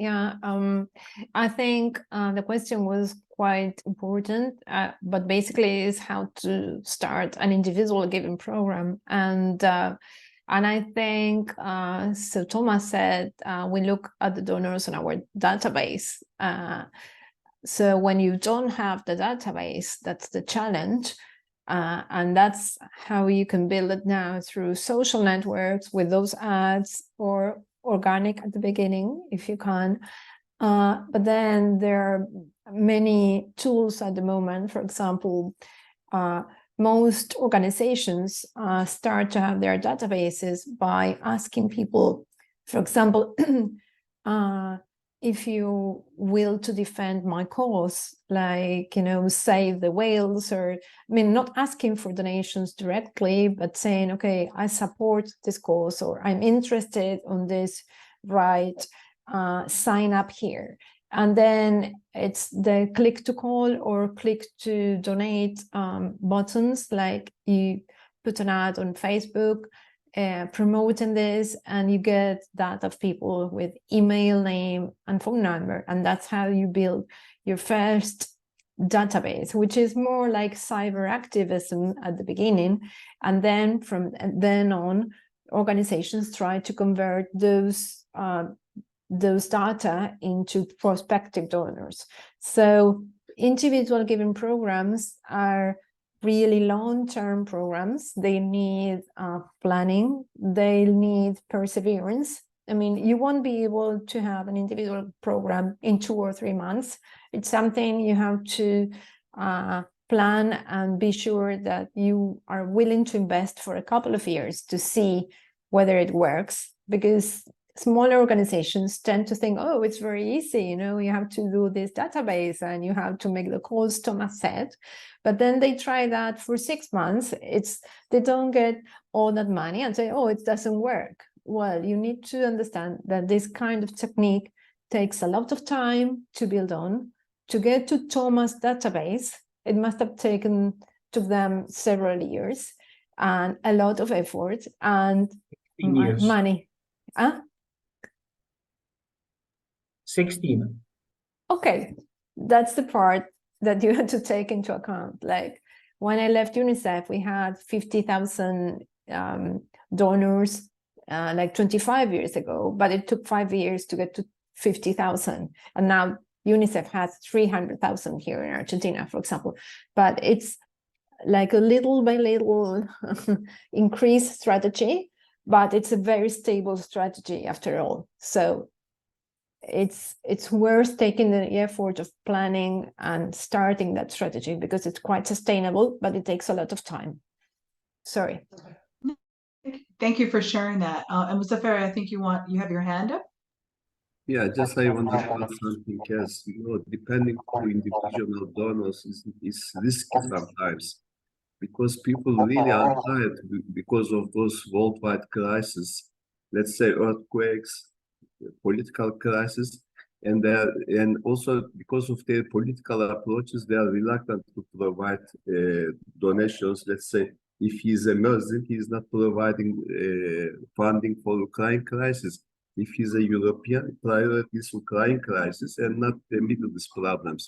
I think the question was quite important, but basically is how to start an individual giving program. And I think, so Tomas said, we look at the donors in our database. So when you don't have the database, that's the challenge. And that's how you can build it now through social networks with those ads, or organic at the beginning, if you can. But then there are many tools at the moment. For example, most organizations start to have their databases by asking people, for example, if you will to defend my cause, like, save the whales, or, not asking for donations directly, but saying, okay, I support this cause, or I'm interested on this, right, sign up here. And then it's the click to call or click to donate buttons, like you put an ad on Facebook promoting this, and you get that of people with email, name, and phone number. And that's how you build your first database, which is more like cyber activism at the beginning. And then from then on, organizations try to convert those data into prospective donors. So individual giving programs are really long-term programs. They need planning, they need perseverance. You won't be able to have an individual program in 2 or 3 months. It's something you have to plan and be sure that you are willing to invest for a couple of years to see whether it works, because smaller organizations tend to think, oh, it's very easy, you have to do this database and you have to make the calls, Tomas said. But then they try that for 6 months. They don't get all that money and say, oh, it doesn't work. Well, you need to understand that this kind of technique takes a lot of time to build on. To get to Tomas' database, it must have took them several years and a lot of effort and money. 16. Okay, that's the part that you had to take into account. Like when I left UNICEF, we had 50,000 donors like 25 years ago, but it took 5 years to get to 50,000. And now UNICEF has 300,000 here in Argentina, for example. But it's like a little by little increase strategy, but it's a very stable strategy after all. So it's worth taking the effort of planning and starting that strategy, because it's quite sustainable, but it takes a lot of time. Sorry. Thank you for sharing that. And Muzaffer, I think you have your hand up. Yeah, just I want to add something else. Depending on individual donors is risky sometimes, because people really are tired because of those worldwide crises, let's say earthquakes, political crisis, and also because of their political approaches, they are reluctant to provide donations. Let's say if he's a Muslim, he is not providing funding for Ukraine crisis. If he's a European, priority is Ukraine crisis and not the Middle East problems.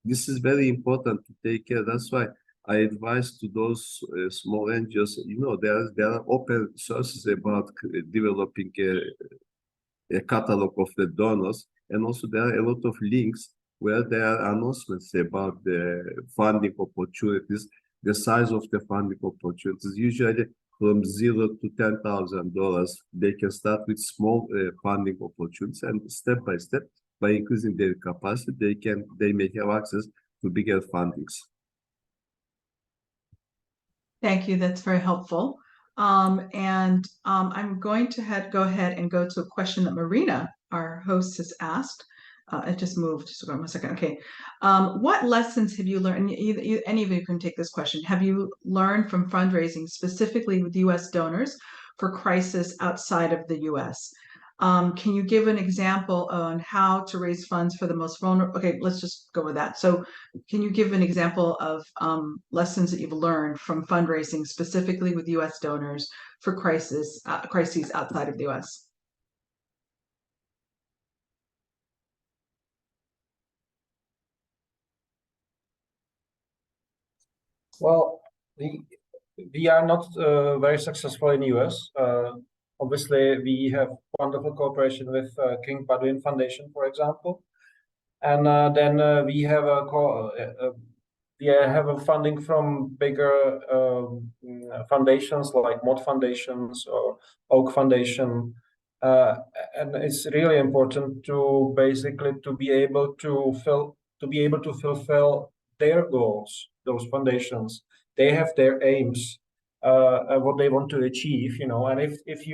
This is very important to take care. That's why I advise to those small NGOs, there are open sources about developing a catalog of the donors, and also there are a lot of links where there are announcements about the funding opportunities, the size of the funding opportunities, usually from $0 to $10,000. They can start with small funding opportunities, and step by step, by increasing their capacity, they may have access to bigger fundings. Thank you. That's very helpful. I'm going to go ahead and go to a question that Marina, our host, has asked. It just moved. Just one second. Okay. What lessons have you learned? Any of you can take this question. Have you learned from fundraising specifically with U.S. donors for crisis outside of the U.S.? Can you give an example on how to raise funds for the most vulnerable? Okay, let's just go with that. So can you give an example of lessons that you've learned from fundraising specifically with U.S. donors for crises outside of the U.S.? Well, we are not very successful in US. Obviously, we have wonderful cooperation with King Baudouin Foundation, for example, and then we have a funding from bigger foundations like Mod Foundations or Oak Foundation, and it's really important to basically be able to fulfill their goals. Those foundations, they have their aims, what they want to achieve, and if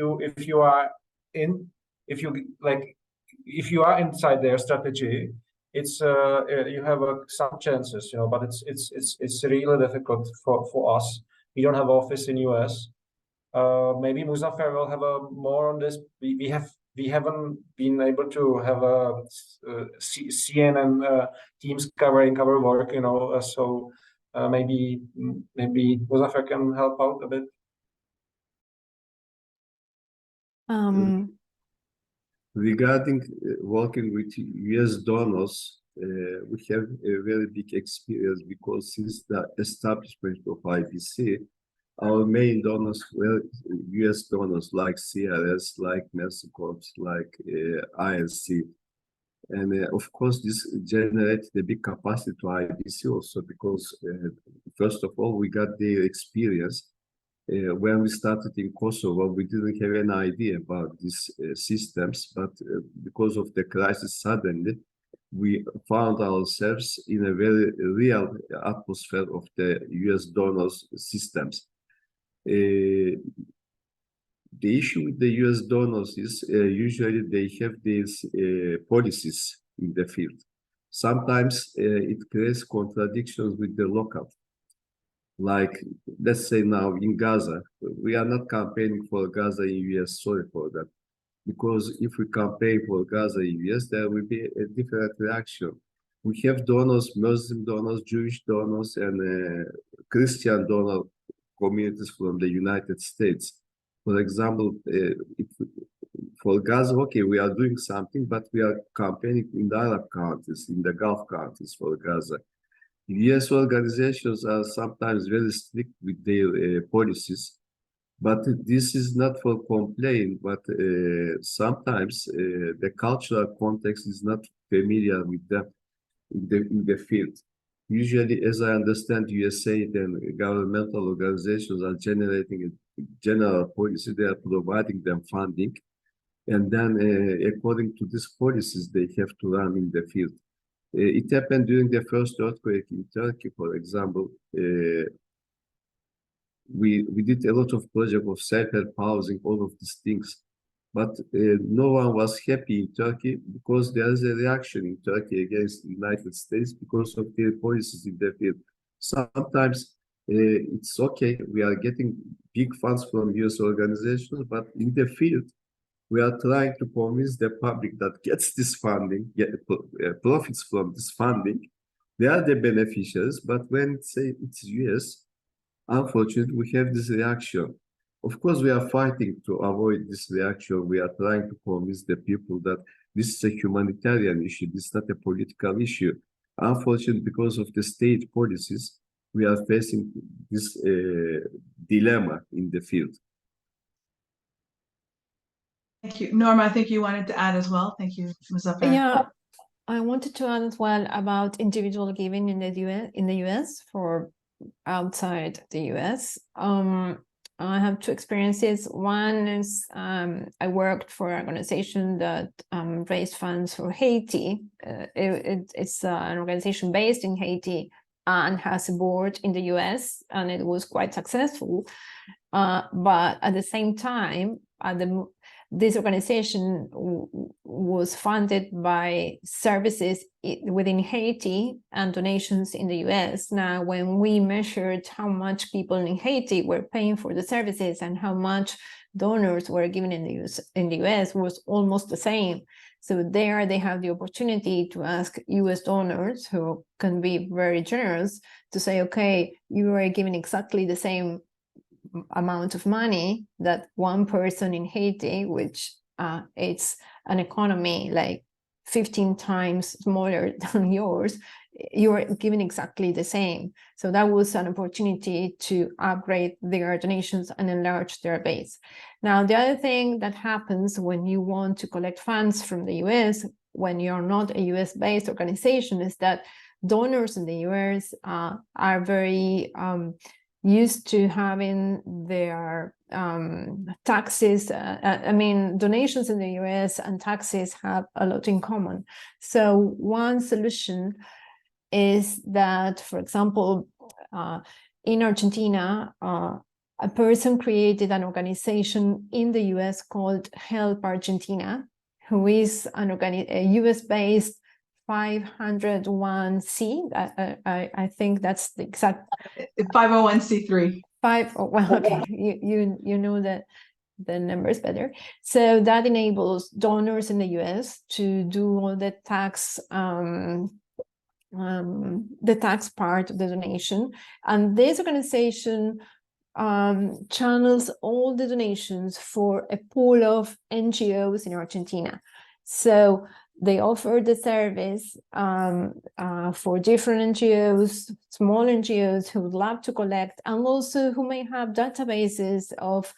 you are inside their strategy, it's you have some chances, but it's really difficult for us. We don't have office in US. Maybe Muzaffer will have more on this. We haven't been able to have a CNN teams covering our work, so maybe Muzaffer can help out a bit. Regarding working with US donors, we have a very big experience because since the establishment of IBC, our main donors were US donors like CRS, like Mercy Corps, like ISII. And of course, this generated a big capacity to IBC also because, first of all, we got their experience. When we started in Kosovo, we didn't have any idea about these systems, but because of the crisis, suddenly we found ourselves in a very real atmosphere of the US donors systems. The issue with the US donors is usually they have these policies in the field. Sometimes it creates contradictions with the local. Like, let's say now in Gaza, we are not campaigning for Gaza in US, sorry for that. Because if we campaign for Gaza in US, there will be a different reaction. We have donors, Muslim donors, Jewish donors, and Christian donor communities from the United States. For example, for Gaza, okay, we are doing something, but we are campaigning in the Arab countries, in the Gulf countries for Gaza. US organizations are sometimes very strict with their policies, but this is not for complaint, but sometimes the cultural context is not familiar with them in the field. Usually, as I understand, USAID and governmental organizations are generating a general policy. They are providing them funding. And then according to these policies, they have to run in the field. It happened during the first earthquake in Turkey, for example. We did a lot of projects of self-help housing, all of these things. But no one was happy in Turkey because there is a reaction in Turkey against the United States because of their policies in the field. Sometimes it's okay, we are getting big funds from US organizations, but in the field, we are trying to convince the public that gets this funding, profits from this funding. They are the beneficiaries, but when it's US, unfortunately, we have this reaction. Of course, we are fighting to avoid this reaction. We are trying to convince the people that this is a humanitarian issue. This is not a political issue. Unfortunately, because of the state policies, we are facing this dilemma in the field. Thank you. Norma, I think you wanted to add as well. Thank you, Muzaffer. Yeah, I wanted to add as well about individual giving in the US for outside the US. I have two experiences. One is I worked for an organization that raised funds for Haiti. It's an organization based in Haiti and has a board in the US, and it was quite successful. But at the same time, this organization was funded by services within Haiti and donations in the US. Now, when we measured how much people in Haiti were paying for the services and how much donors were given in the US was almost the same. So there they have the opportunity to ask US donors, who can be very generous, to say, okay, you are giving exactly the same amount of money that one person in Haiti, which it's an economy like 15 times smaller than yours, you are giving exactly the same. So that was an opportunity to upgrade their donations and enlarge their base. Now, the other thing that happens when you want to collect funds from the US, when you're not a US-based organization, is that donors in the US are very used to having their taxes. Donations in the US and taxes have a lot in common. So one solution is that, for example, in Argentina, a person created an organization in the US called Help Argentina, who is a US-based 501c. I think that's the exact 501c3. Okay, you know that the numbers better. So that enables donors in the US to do all the tax part of the donation, and this organization channels all the donations for a pool of NGOs in Argentina. So they offer the service for different NGOs, small NGOs who would love to collect, and also who may have databases of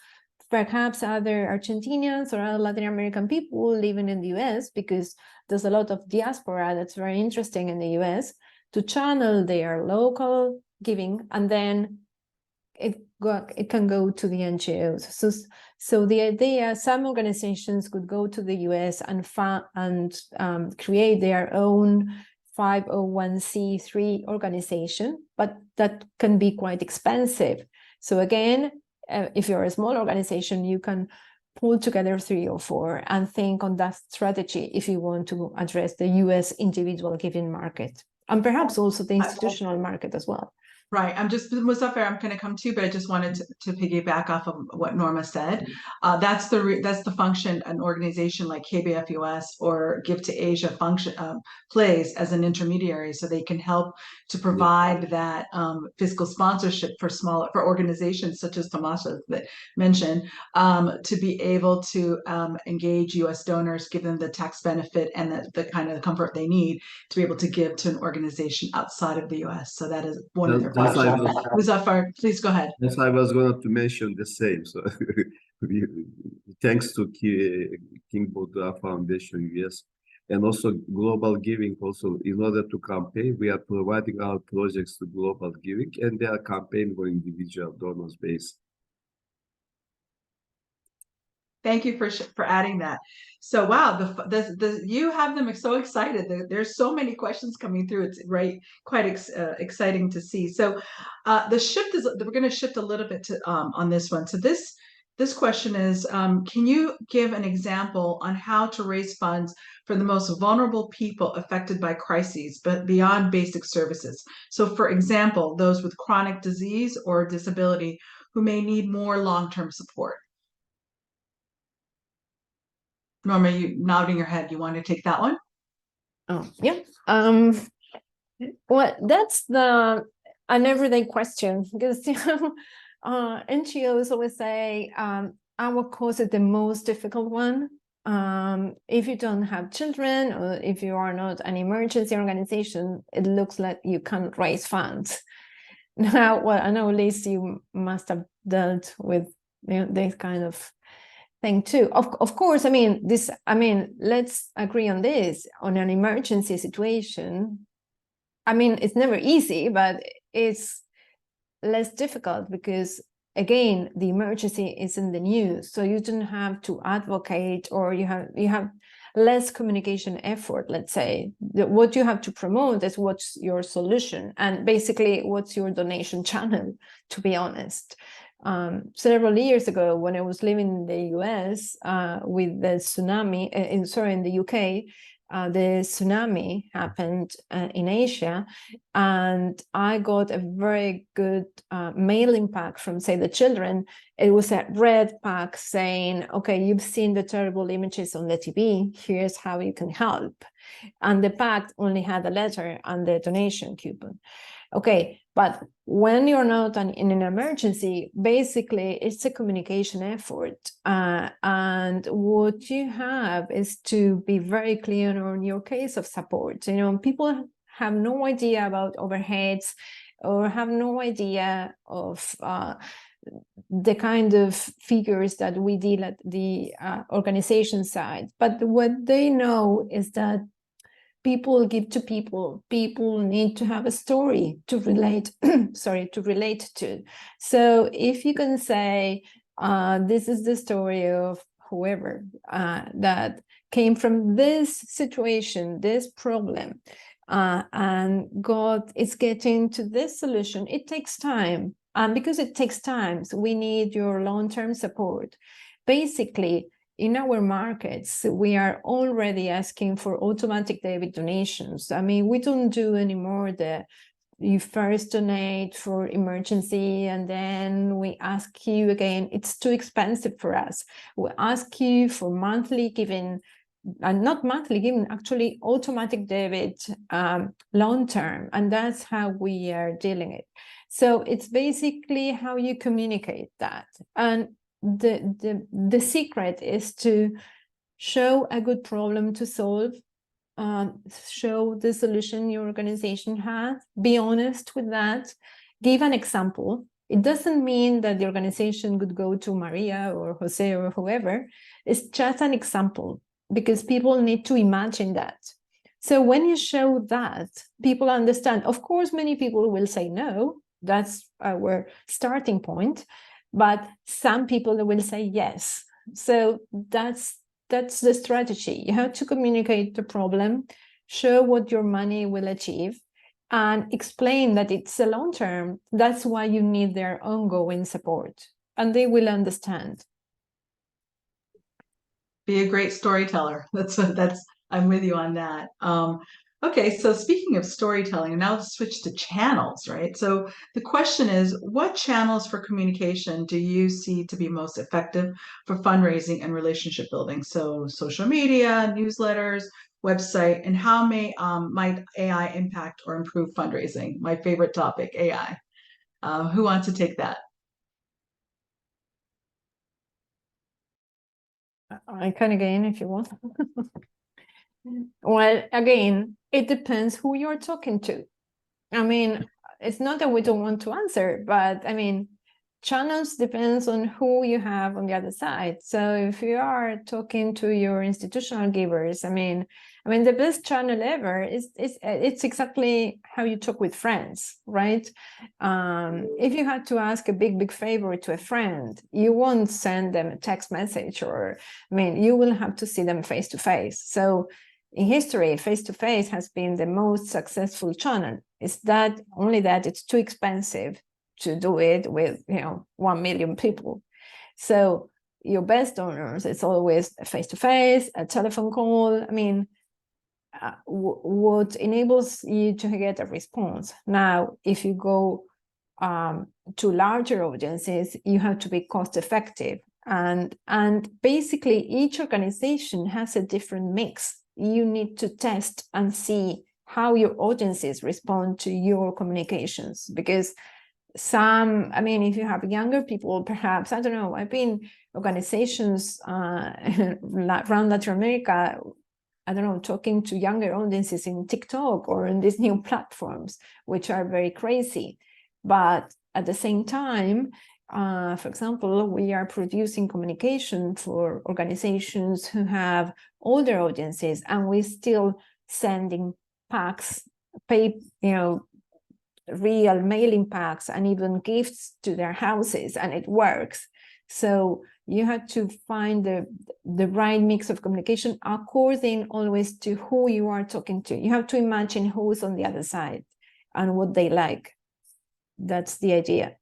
perhaps other Argentinians or other Latin American people living in the US, because there's a lot of diaspora that's very interesting in the US, to channel their local giving, and then it can go to the NGOs. So the idea, some organizations could go to the US and create their own 501c3 organization, but that can be quite expensive. So again, if you're a small organization, you can pull together 3 or 4 and think on that strategy if you want to address the US individual giving market, and perhaps also the institutional market as well. Right. Muzaffer, I'm going to come to you, but I just wanted to piggyback off of what Norma said. That's the function an organization like KBFUS or Give to Asia plays as an intermediary, so they can help to provide that fiscal sponsorship for organizations such as Tomas that mentioned, to be able to engage US donors, give them the tax benefit and the kind of comfort they need to be able to give to an organization outside of the US. So that is one of their functions. Muzaffer, please go ahead. Yes, I was going to mention the same. So thanks to King Baudouin Foundation US and also Global Giving, also in order to campaign, we are providing our projects to Global Giving, and they are campaigning for individual donors base. Thank you for adding that. So wow, you have them so excited. There's so many questions coming through. It's quite exciting to see. So the shift is, we're going to shift a little bit to on this one. So this question is, can you give an example on how to raise funds for the most vulnerable people affected by crises, but beyond basic services? So for example, those with chronic disease or disability who may need more long-term support. Norma, you nodding your head. You want to take that one? Oh, yeah. Well, that's an everyday question, because NGOs always say our cause is the most difficult one. If you don't have children, or if you are not an emergency organization, it looks like you can't raise funds. Now, well, I know, Liz, you must have dealt with this kind of thing too. Of course, let's agree on this. On an emergency situation, it's never easy, but it's less difficult because, again, the emergency is in the news, so you don't have to advocate, or you have less communication effort. Let's say what you have to promote is what's your solution, and basically what's your donation channel, to be honest. several years ago, when I was living in the US with the tsunami, in the UK, the tsunami happened in Asia, and I got a very good mailing pack from Save the Children. It was a red pack saying, okay, you've seen the terrible images on the TV, here's how you can help. And the pack only had a letter and the donation coupon. Okay, but when you're not in an emergency, basically it's a communication effort. And what you have is to be very clear on your case of support. You know, people have no idea about overheads or have no idea of the kind of figures that we deal at the organization side. But what they know is that people give to people. People need to have a story to relate, to relate to. So if you can say, this is the story of whoever that came from this situation, this problem, and God is getting to this solution, it takes time. And because it takes time, so we need your long-term support. Basically, in our markets, we are already asking for automatic debit donations. I mean, we don't do anymore you first donate for emergency and then we ask you again. It's too expensive for us. We ask you for monthly giving, and not monthly giving, actually automatic debit long-term, and that's how we are dealing it. So it's basically how you communicate that. And the secret is to show a good problem to solve, show the solution your organization has, be honest with that, give an example. It doesn't mean that the organization could go to Maria or Jose or whoever. It's just an example, because people need to imagine that. So when you show that, people understand. Of course, many people will say no. That's our starting point. But some people will say yes. So that's the strategy. You have to communicate the problem, show what your money will achieve, and explain that it's a long term. That's why you need their ongoing support, and they will understand. Be a great storyteller. I'm with you on that. Okay, so speaking of storytelling, and now let's switch to channels, right? So the question is, what channels for communication do you see to be most effective for fundraising and relationship building? So social media, newsletters, website, and how might AI impact or improve fundraising? My favorite topic, AI. Who wants to take that? I can again if you want. Well, again, it depends who you're talking to. I mean, it's not that we don't want to answer, but I mean, channels depends on who you have on the other side. So if you are talking to your institutional givers, I mean, the best channel ever it's exactly how you talk with friends, right? If you had to ask a big favor to a friend, you won't send them a text message, or you will have to see them face to face. So in history, face-to-face has been the most successful channel. It's that only that it's too expensive to do it with 1 million people. So your best donors, it's always a face-to-face, a telephone call. What enables you to get a response. Now, if you go to larger audiences, you have to be cost effective. And basically each organization has a different mix. You need to test and see how your audiences respond to your communications, because if you have younger people, perhaps, I don't know, I've been organizations around Latin America, I don't know, talking to younger audiences in TikTok or in these new platforms, which are very crazy. But at the same time, for example, we are producing communication for organizations who have older audiences, and we're still sending packs, real mailing packs, and even gifts to their houses, and it works. So you have to find the right mix of communication according always to who you are talking to. You have to imagine who's on the other side and what they like. That's the idea.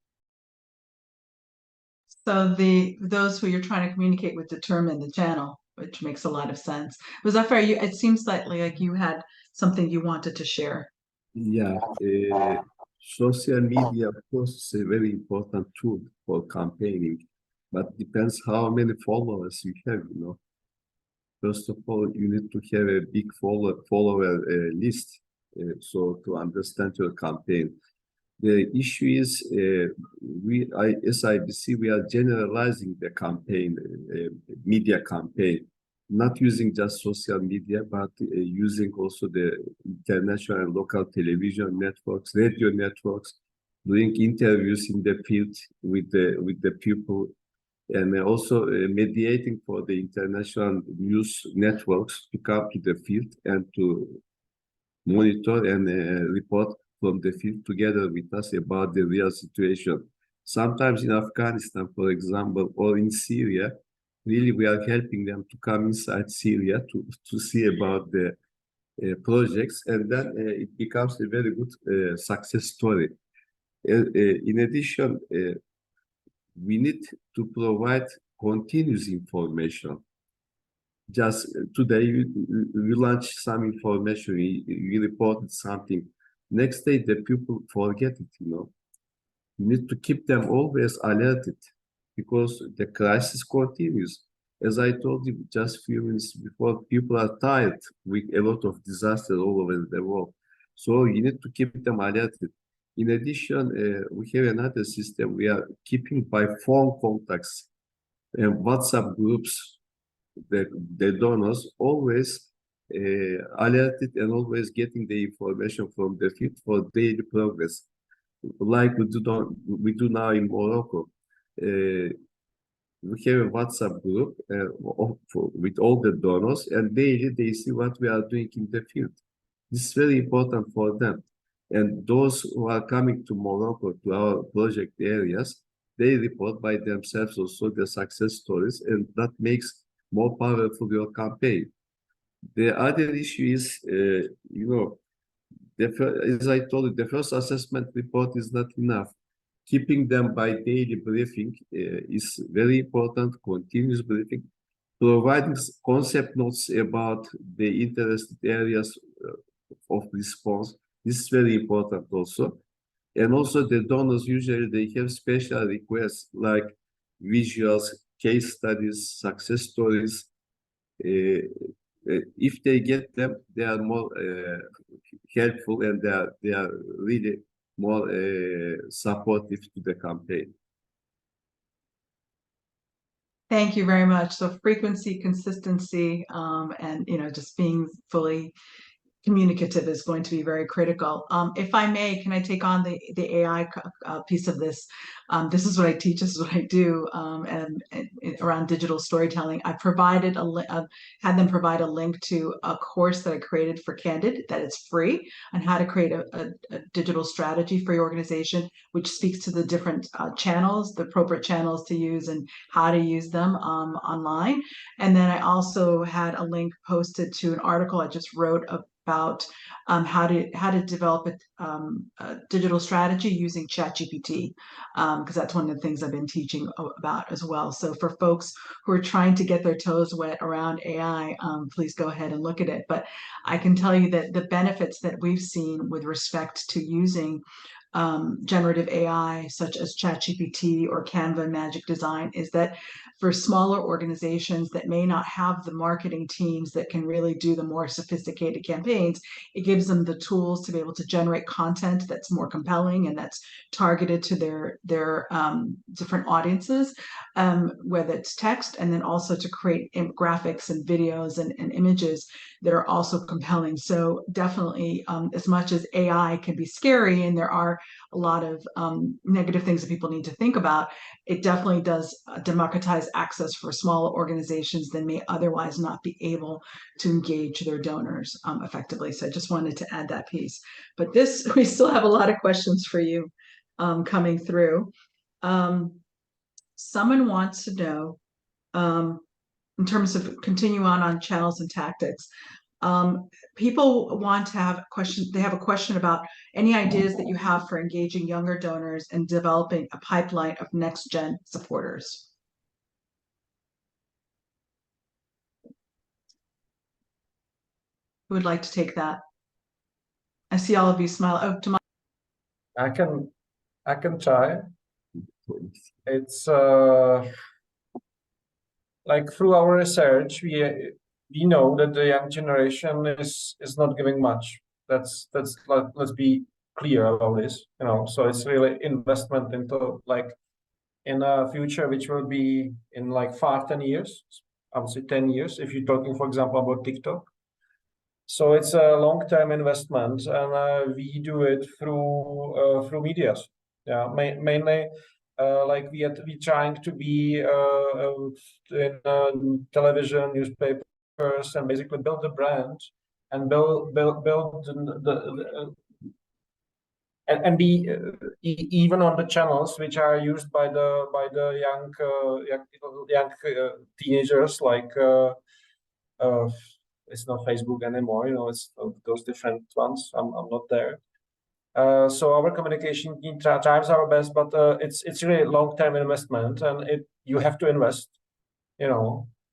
So those who you're trying to communicate with determine the channel, which makes a lot of sense. Muzaffer, it seems like you had something you wanted to share. Yeah, social media, of course, is a very important tool for campaigning, but depends how many followers you have, you know. First of all, you need to have a big follower list, so to understand your campaign. The issue is, SIBC, we are generalizing the campaign, media campaign, not using just social media, but using also the international and local television networks, radio networks, doing interviews in the field with the people, and also mediating for the international news networks to come to the field and to monitor and report from the field together with us about the real situation. Sometimes in Afghanistan, for example, or in Syria, really we are helping them to come inside Syria to see about the projects, and then it becomes a very good success story. In addition, we need to provide continuous information. Just today, we launched some information, we reported something. Next day, the people forget it, you know. You need to keep them always alerted because the crisis continues. As I told you just a few minutes before, people are tired with a lot of disasters all over the world. So you need to keep them alerted. In addition, we have another system. We are keeping by phone contacts and WhatsApp groups, the donors always alerted and always getting the information from the field for daily progress, like we do now in Morocco. We have a WhatsApp group with all the donors, and daily they see what we are doing in the field. This is very important for them. And those who are coming to Morocco, to our project areas, they report by themselves also their success stories, and that makes more powerful your campaign. The other issue is, as I told you, the first assessment report is not enough. Keeping them by daily briefing is very important, continuous briefing. Providing concept notes about the interested areas of response, this is very important also. And also the donors, usually they have special requests like visuals, case studies, success stories. If they get them, they are more helpful, and they are really more supportive to the campaign. Thank you very much. So frequency, consistency, and just being fully communicative is going to be very critical. If I may, can I take on the AI piece of this? This is what I teach, this is what I do, and around digital storytelling. I provided had them provide a link to a course that I created for Candid, that is free, on how to create a digital strategy for your organization, which speaks to the different channels, the appropriate channels to use and how to use them online. And then I also had a link posted to an article I just wrote about how to develop a digital strategy using ChatGPT, because that's one of the things I've been teaching about as well. So for folks who are trying to get their toes wet around AI, please go ahead and look at it. But I can tell you that the benefits that we've seen with respect to using generative AI, such as ChatGPT or Canva Magic Design, is that for smaller organizations that may not have the marketing teams that can really do the more sophisticated campaigns, it gives them the tools to be able to generate content that's more compelling and that's targeted to their different audiences, whether it's text, and then also to create graphics and videos and images that are also compelling. So definitely, as much as AI can be scary and there are a lot of negative things that people need to think about, it definitely does democratize access for smaller organizations that may otherwise not be able to engage their donors effectively. So I just wanted to add that piece. But we still have a lot of questions for you coming through. Someone wants to know, in terms of continue on channels and tactics, People want to have a question. They have a question about any ideas that you have for engaging younger donors and developing a pipeline of next-gen supporters. Who would like to take that? I see all of you smile. Oh, Tomas. I can try. It's like through our research, we know that the young generation is not giving much. Let's be clear about this. So it's really investment into like in a future which will be in like 5-10 years. I would say 10 years if you're talking, for example, about TikTok. So it's a long-term investment, and we do it through medias. Yeah, mainly. Like we trying to be in television, newspapers, and basically build the brand and build and be even on the channels which are used by the young teenagers, like it's not Facebook anymore. It's those different ones. I'm not there. So our communication team tries our best, but it's really long-term investment, and you have to invest.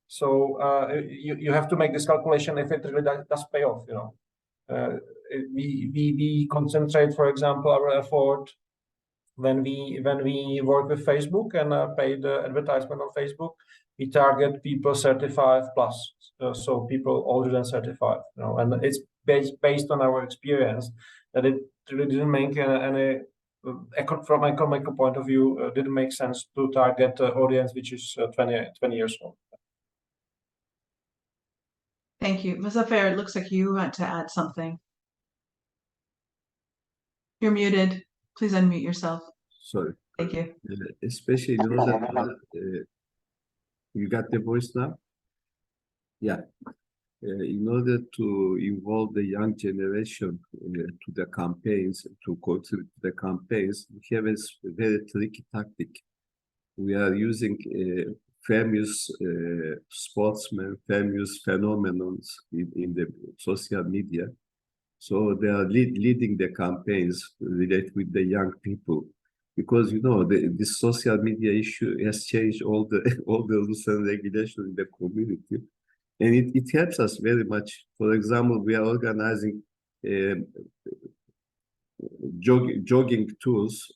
So you have to make this calculation if it really does pay off. We concentrate, for example, our effort when we work with Facebook and pay the advertisement on Facebook. We target people 35 plus, so people older than 35. And it's based on our experience that it really didn't make any, from my economic point of view, didn't make sense to target the audience which is 20 years old. Thank you. Muzaffer, it looks like you want to add something. You're muted. Please unmute yourself. Sorry. Thank you. Especially, that you got the voice now? Yeah. In order to involve the young generation to the campaigns, to contribute to the campaigns, we have a very tricky tactic. We are using famous sportsmen, famous phenomenons in the social media. So they are leading the campaigns related with the young people, because this social media issue has changed all the rules and regulations in the community, and it helps us very much. For example, we are organizing jogging tours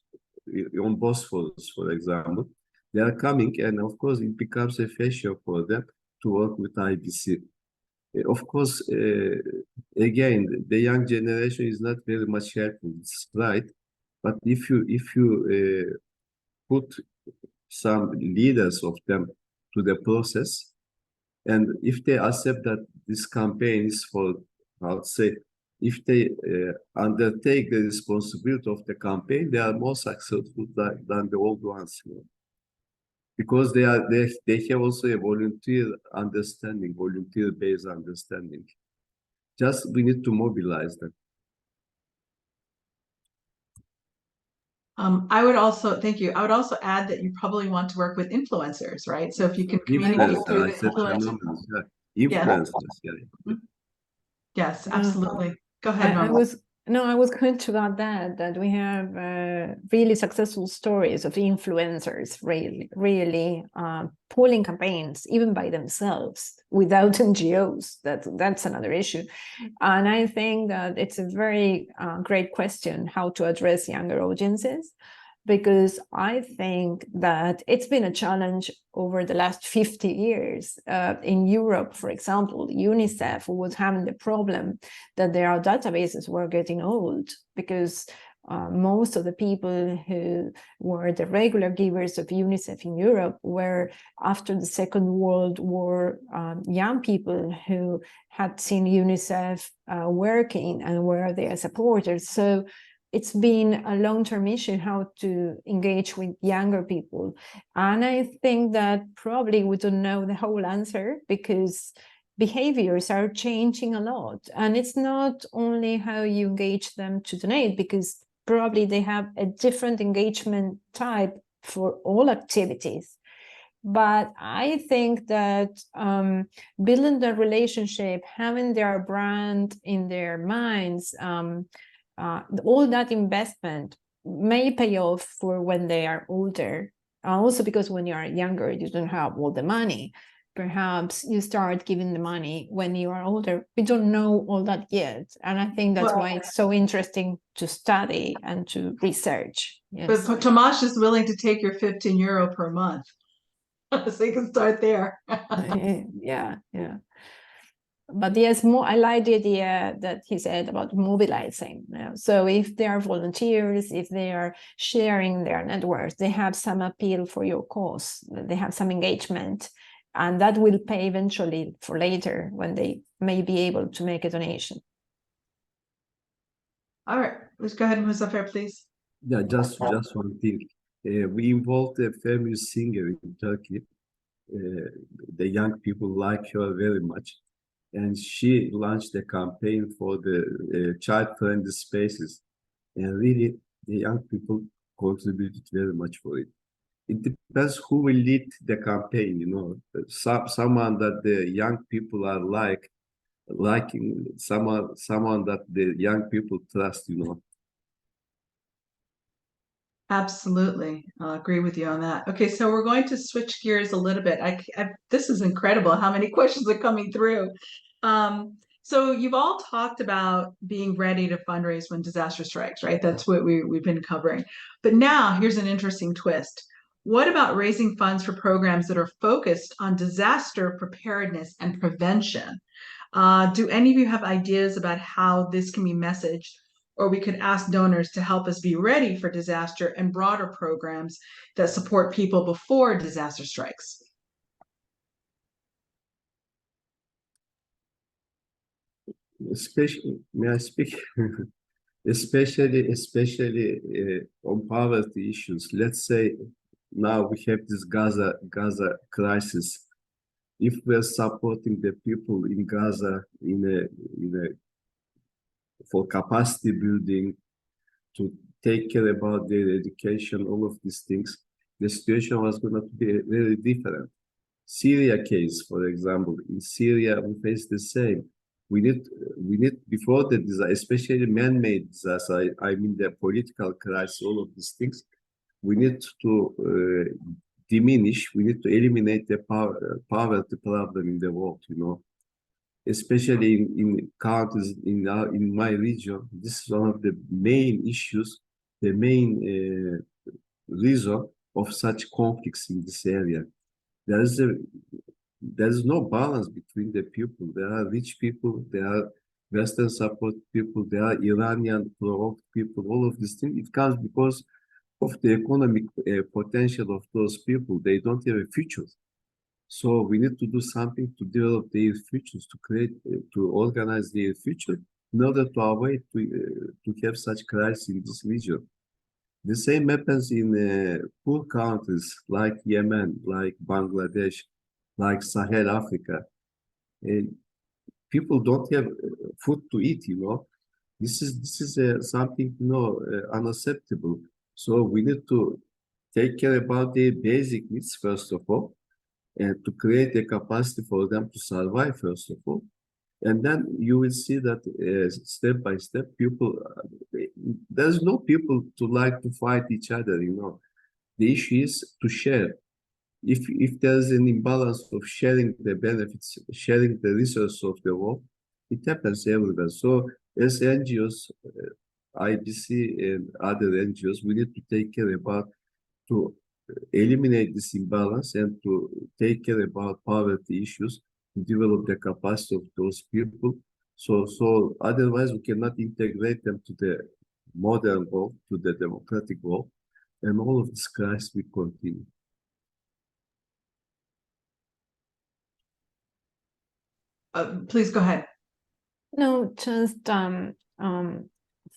on Bosphorus, for example. They are coming, and of course, it becomes a fashion for them to work with IBC. Of course, again, the young generation is not very much helpful. It's right, but if you put some leaders of them to the process, and if they accept that this campaign is for, I would say, if they undertake the responsibility of the campaign, they are more successful than the old ones. Because they have also a volunteer-based understanding. Just we need to mobilize them. I would also, thank you. I would also add that you probably want to work with influencers, right? So if you can communicate through the influencers. Influencers, yeah. Yes, absolutely. Go ahead, Norma. I was going to add that we have really successful stories of influencers really pulling campaigns even by themselves without NGOs. That's another issue. And I think that it's a very great question how to address younger audiences, because I think that it's been a challenge over the last 50 years. In Europe, for example, UNICEF was having the problem that their databases were getting old, because most of the people who were the regular givers of UNICEF in Europe were, after the Second World War, young people who had seen UNICEF working and were their supporters. So it's been a long-term issue how to engage with younger people. And I think that probably we don't know the whole answer, because behaviors are changing a lot. And it's not only how you engage them to donate, because probably they have a different engagement type for all activities. But I think that building the relationship, having their brand in their minds, all that investment may pay off for when they are older. Also because when you are younger, you don't have all the money. Perhaps you start giving the money when you are older. We don't know all that yet. And I think that's why it's so interesting to study and to research. Yes. But Tomas is willing to take your 15 euro per month. So you can start there. Yeah. But yes, more I like the idea that he said about mobilizing. So if they are volunteers, if they are sharing their networks, they have some appeal for your cause, they have some engagement, and that will pay eventually for later when they may be able to make a donation. All right, let's go ahead, Muzaffer, please. Yeah, just one thing. We involved a famous singer in Turkey. The young people like her very much. And she launched a campaign for the child-friendly spaces. And really, the young people contributed very much for it. It depends who will lead the campaign, you know. Someone that the young people are liking, someone that the young people trust, you know. Absolutely. I'll agree with you on that. Okay, so we're going to switch gears a little bit. This is incredible how many questions are coming through. So you've all talked about being ready to fundraise when disaster strikes, right? That's what we've been covering. But now here's an interesting twist. What about raising funds for programs that are focused on disaster preparedness and prevention? Do any of you have ideas about how this can be messaged? Or we could ask donors to help us be ready for disaster and broader programs that support people before disaster strikes. Especially, may I speak? especially on poverty issues. Let's say now we have this Gaza crisis. If we're supporting the people in Gaza for capacity building, to take care about their education, all of these things, the situation was going to be very different. Syria case, for example, in Syria we face the same. We need before the disaster, especially man-made disaster, I mean the political crisis, all of these things, we need to diminish, we need to eliminate the poverty problem in the world, you know. Especially in countries in my region, this is one of the main issues, the main reason of such conflicts in this area. There is no balance between the people. There are rich people, there are Western support people, there are Iranian provoked people, all of these things. It comes because of the economic potential of those people. They don't have a future. So we need to do something to develop their futures, to create, to organize their future in order to avoid to have such crisis in this region. The same happens in poor countries like Yemen, like Bangladesh, like Sahel Africa. People don't have food to eat, you know. This is something, you know, unacceptable. So we need to take care about their basic needs first of all, and to create a capacity for them to survive first of all. And then you will see that step by step, people, there's no people to like to fight each other, you know. The issue is to share. If there's an imbalance of sharing the benefits, sharing the resources of the world, it happens everywhere. So as NGOs, IBC and other NGOs, we need to take care about to eliminate this imbalance and to take care about poverty issues, to develop the capacity of those people. So otherwise we cannot integrate them to the modern world, to the democratic world, and all of this crisis will continue. Please go ahead. No, just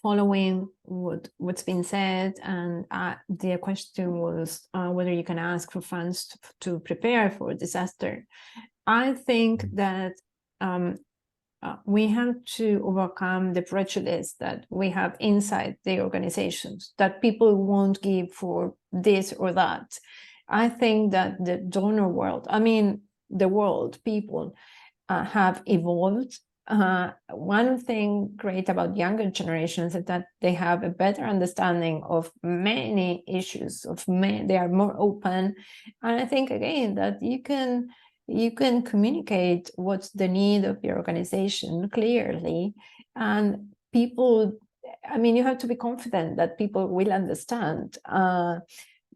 following what's been said, and the question was whether you can ask for funds to prepare for disaster. I think that we have to overcome the prejudice that we have inside the organizations, that people won't give for this or that. I think that the donor world, I mean, the world, people have evolved. One thing great about younger generations is that they have a better understanding of many issues, they are more open. And I think, again, that you can communicate what's the need of your organization clearly, and people, I mean, you have to be confident that people will understand.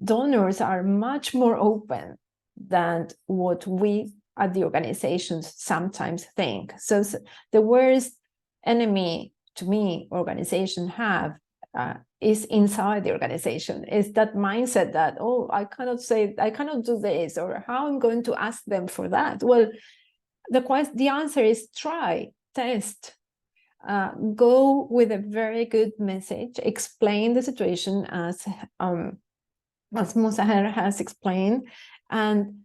Donors are much more open than what we at the organizations sometimes think. So the worst enemy to me organizations have is inside the organization, is that mindset that, oh, I cannot do this, or how I'm going to ask them for that. Well, the answer is try, test, go with a very good message, explain the situation as Muzaffer has explained, and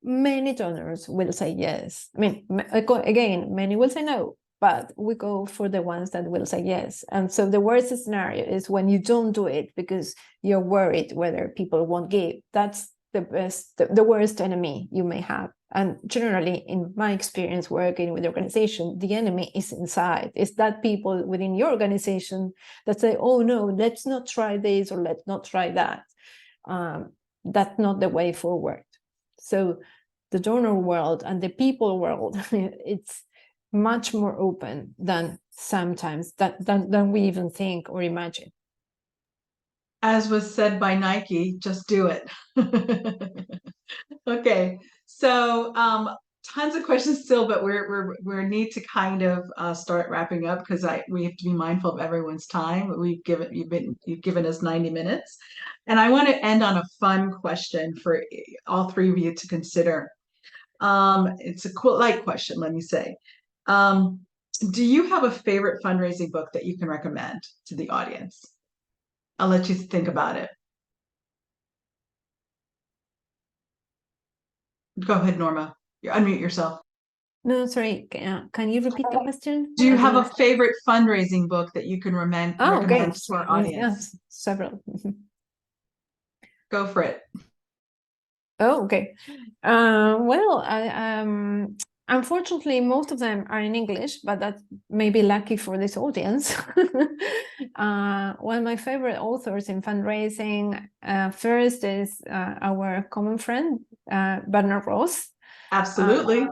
many donors will say yes. I mean, again, many will say no, but we go for the ones that will say yes. And so the worst scenario is when you don't do it because you're worried whether people won't give. That's the worst enemy you may have. And generally, in my experience working with the organization, the enemy is inside. It's that people within your organization that say, oh no, let's not try this, or let's not try that. That's not the way forward. So the donor world and the people world, it's much more open than sometimes than we even think or imagine. As was said by Nike, just do it. Okay, so tons of questions still, but we need to kind of start wrapping up because we have to be mindful of everyone's time. You've given us 90 minutes, and I want to end on a fun question for all three of you to consider. It's a cool, light question, let me say. Do you have a favorite fundraising book that you can recommend to the audience? I'll let you think about it. Go ahead, Norma. You unmute yourself. No, sorry. Can you repeat the question? Do you have a favorite fundraising book that you can recommend to our audience? Yes, several. Go for it. Oh, okay. Well, unfortunately, most of them are in English, but that may be lucky for this audience. Well, my favorite authors in fundraising, first is our common friend, Bernard Ross. Absolutely.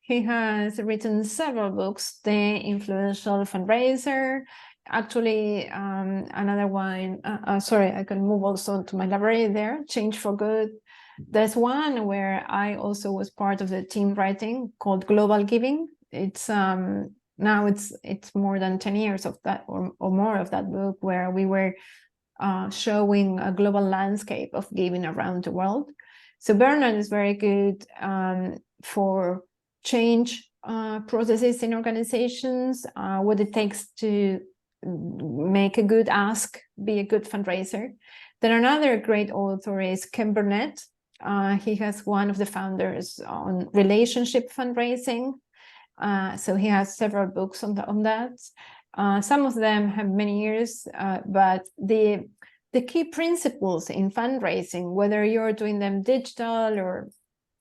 He has written several books, The Influential Fundraiser. Actually, another one, sorry, I can move also to my library there, Change for Good. There's one where I also was part of the team writing called Global Giving. It's now it's more than 10 years of that or more of that book, where we were showing a global landscape of giving around the world. So Bernard is very good for change processes in organizations, what it takes to make a good ask, be a good fundraiser. Then another great author is Ken Burnett. He has one of the founders on relationship fundraising. So he has several books on that. Some of them have many years, but the key principles in fundraising, whether you're doing them digital or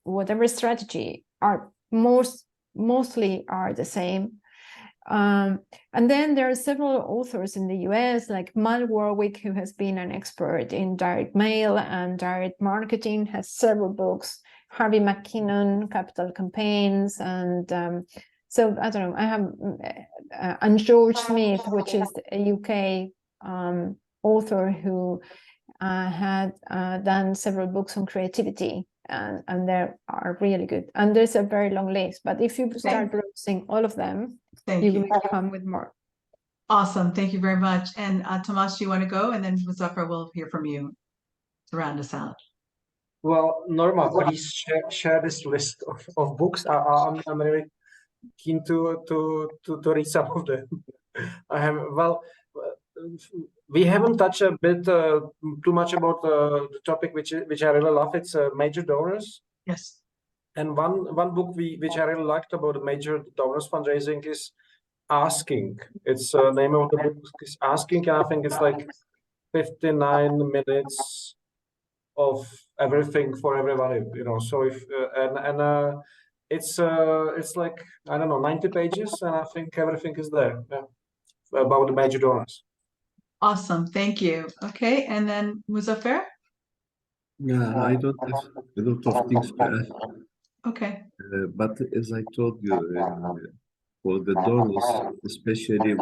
whatever strategy, are mostly are the same. And then there are several authors in the US, like Mal Warwick, who has been an expert in direct mail and direct marketing, has several books. Harvey McKinnon, Capital Campaigns, and so I don't know. I have and George Smith, which is a UK author who had done several books on creativity, and they are really good. And there's a very long list, but if you start browsing all of them, you will come with more. Awesome. Thank you very much. And Tomas, do you want to go? And then Muzaffer will hear from you to round us out. Well, Norma, please share this list of books. I'm really keen to read some of them. We haven't touched a bit too much about the topic which I really love. It's major donors. Yes. And one book which I really liked about the major donors fundraising is Asking. It's the name of the book is Asking, and I think it's like 59 minutes of everything for everybody, so if it's like, I don't know, 90 pages, and I think everything is there, about the major donors. Awesome, thank you. Okay, and then Muzaffer? Yeah, I don't have a lot of things to add, Okay. but as I told you, for the donors, especially,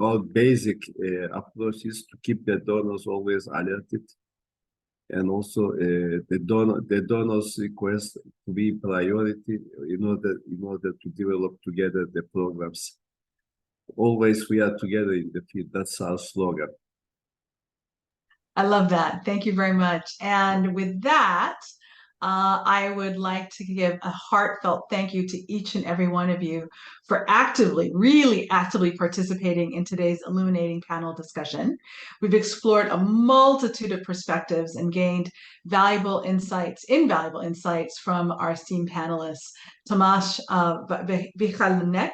our basic approach is to keep the donors always alerted, and also the donors request to be priority in order to develop together the programs. Always we are together in the field. That's our slogan. I love that. Thank you very much. And with that, I would like to give a heartfelt thank you to each and every one of you for really actively participating in today's illuminating panel discussion. We've explored a multitude of perspectives and gained invaluable insights from our esteemed panelists, Tomas Vyhnalek,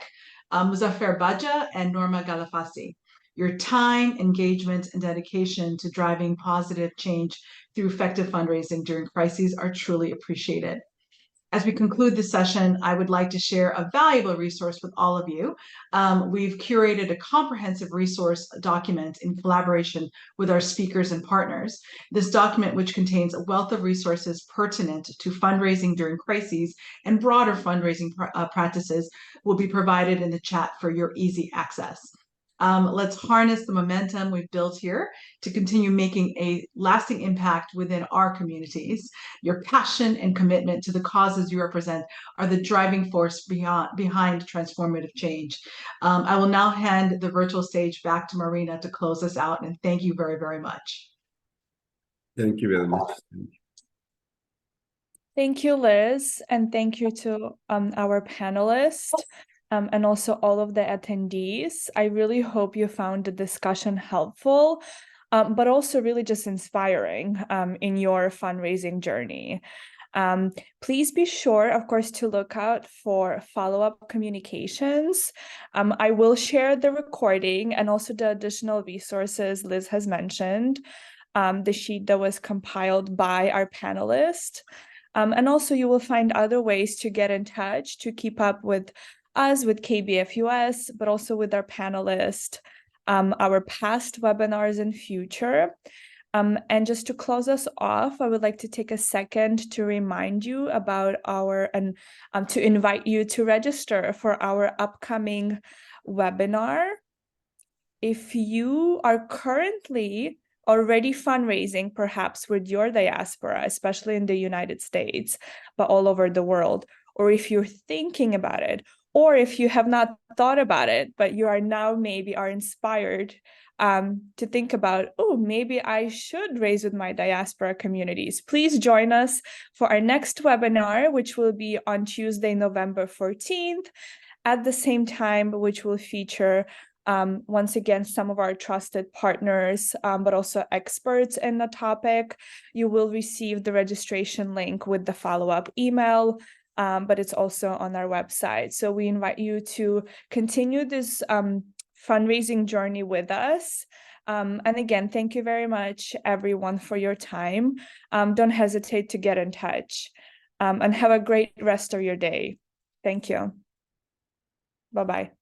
Muzaffer Baca, and Norma Galafassi. Your time, engagement, and dedication to driving positive change through effective fundraising during crises are truly appreciated. As we conclude this session, I would like to share a valuable resource with all of you. We've curated a comprehensive resource document in collaboration with our speakers and partners. This document, which contains a wealth of resources pertinent to fundraising during crises and broader fundraising practices, will be provided in the chat for your easy access. Let's harness the momentum we've built here to continue making a lasting impact within our communities. Your passion and commitment to the causes you represent are the driving force behind transformative change. I will now hand the virtual stage back to Marina to close us out, and thank you very, very much. Thank you very much. Thank you, Liz, and thank you to our panelists. And also all of the attendees. I really hope you found the discussion helpful, but also really just inspiring in your fundraising journey. Please be sure, of course, to look out for follow-up communications. I will share the recording and also the additional resources Liz has mentioned, the sheet that was compiled by our panelists. And also you will find other ways to get in touch, to keep up with us, with KBFUS, but also with our panelists, our past webinars and future. And just to close us off, I would like to take a second to remind you about to invite you to register for our upcoming webinar. If you are currently already fundraising, perhaps with your diaspora, especially in the United States, but all over the world, or if you're thinking about it, or if you have not thought about it, but you are now maybe are inspired to think about, oh, maybe I should raise with my diaspora communities. Please join us for our next webinar, which will be on Tuesday, November 14th, at the same time, which will feature once again, some of our trusted partners, but also experts in the topic. You will receive the registration link with the follow-up email, but it's also on our website. So we invite you to continue this fundraising journey with us. And again, thank you very much, everyone, for your time. Don't hesitate to get in touch, and have a great rest of your day. Thank you. Bye-bye.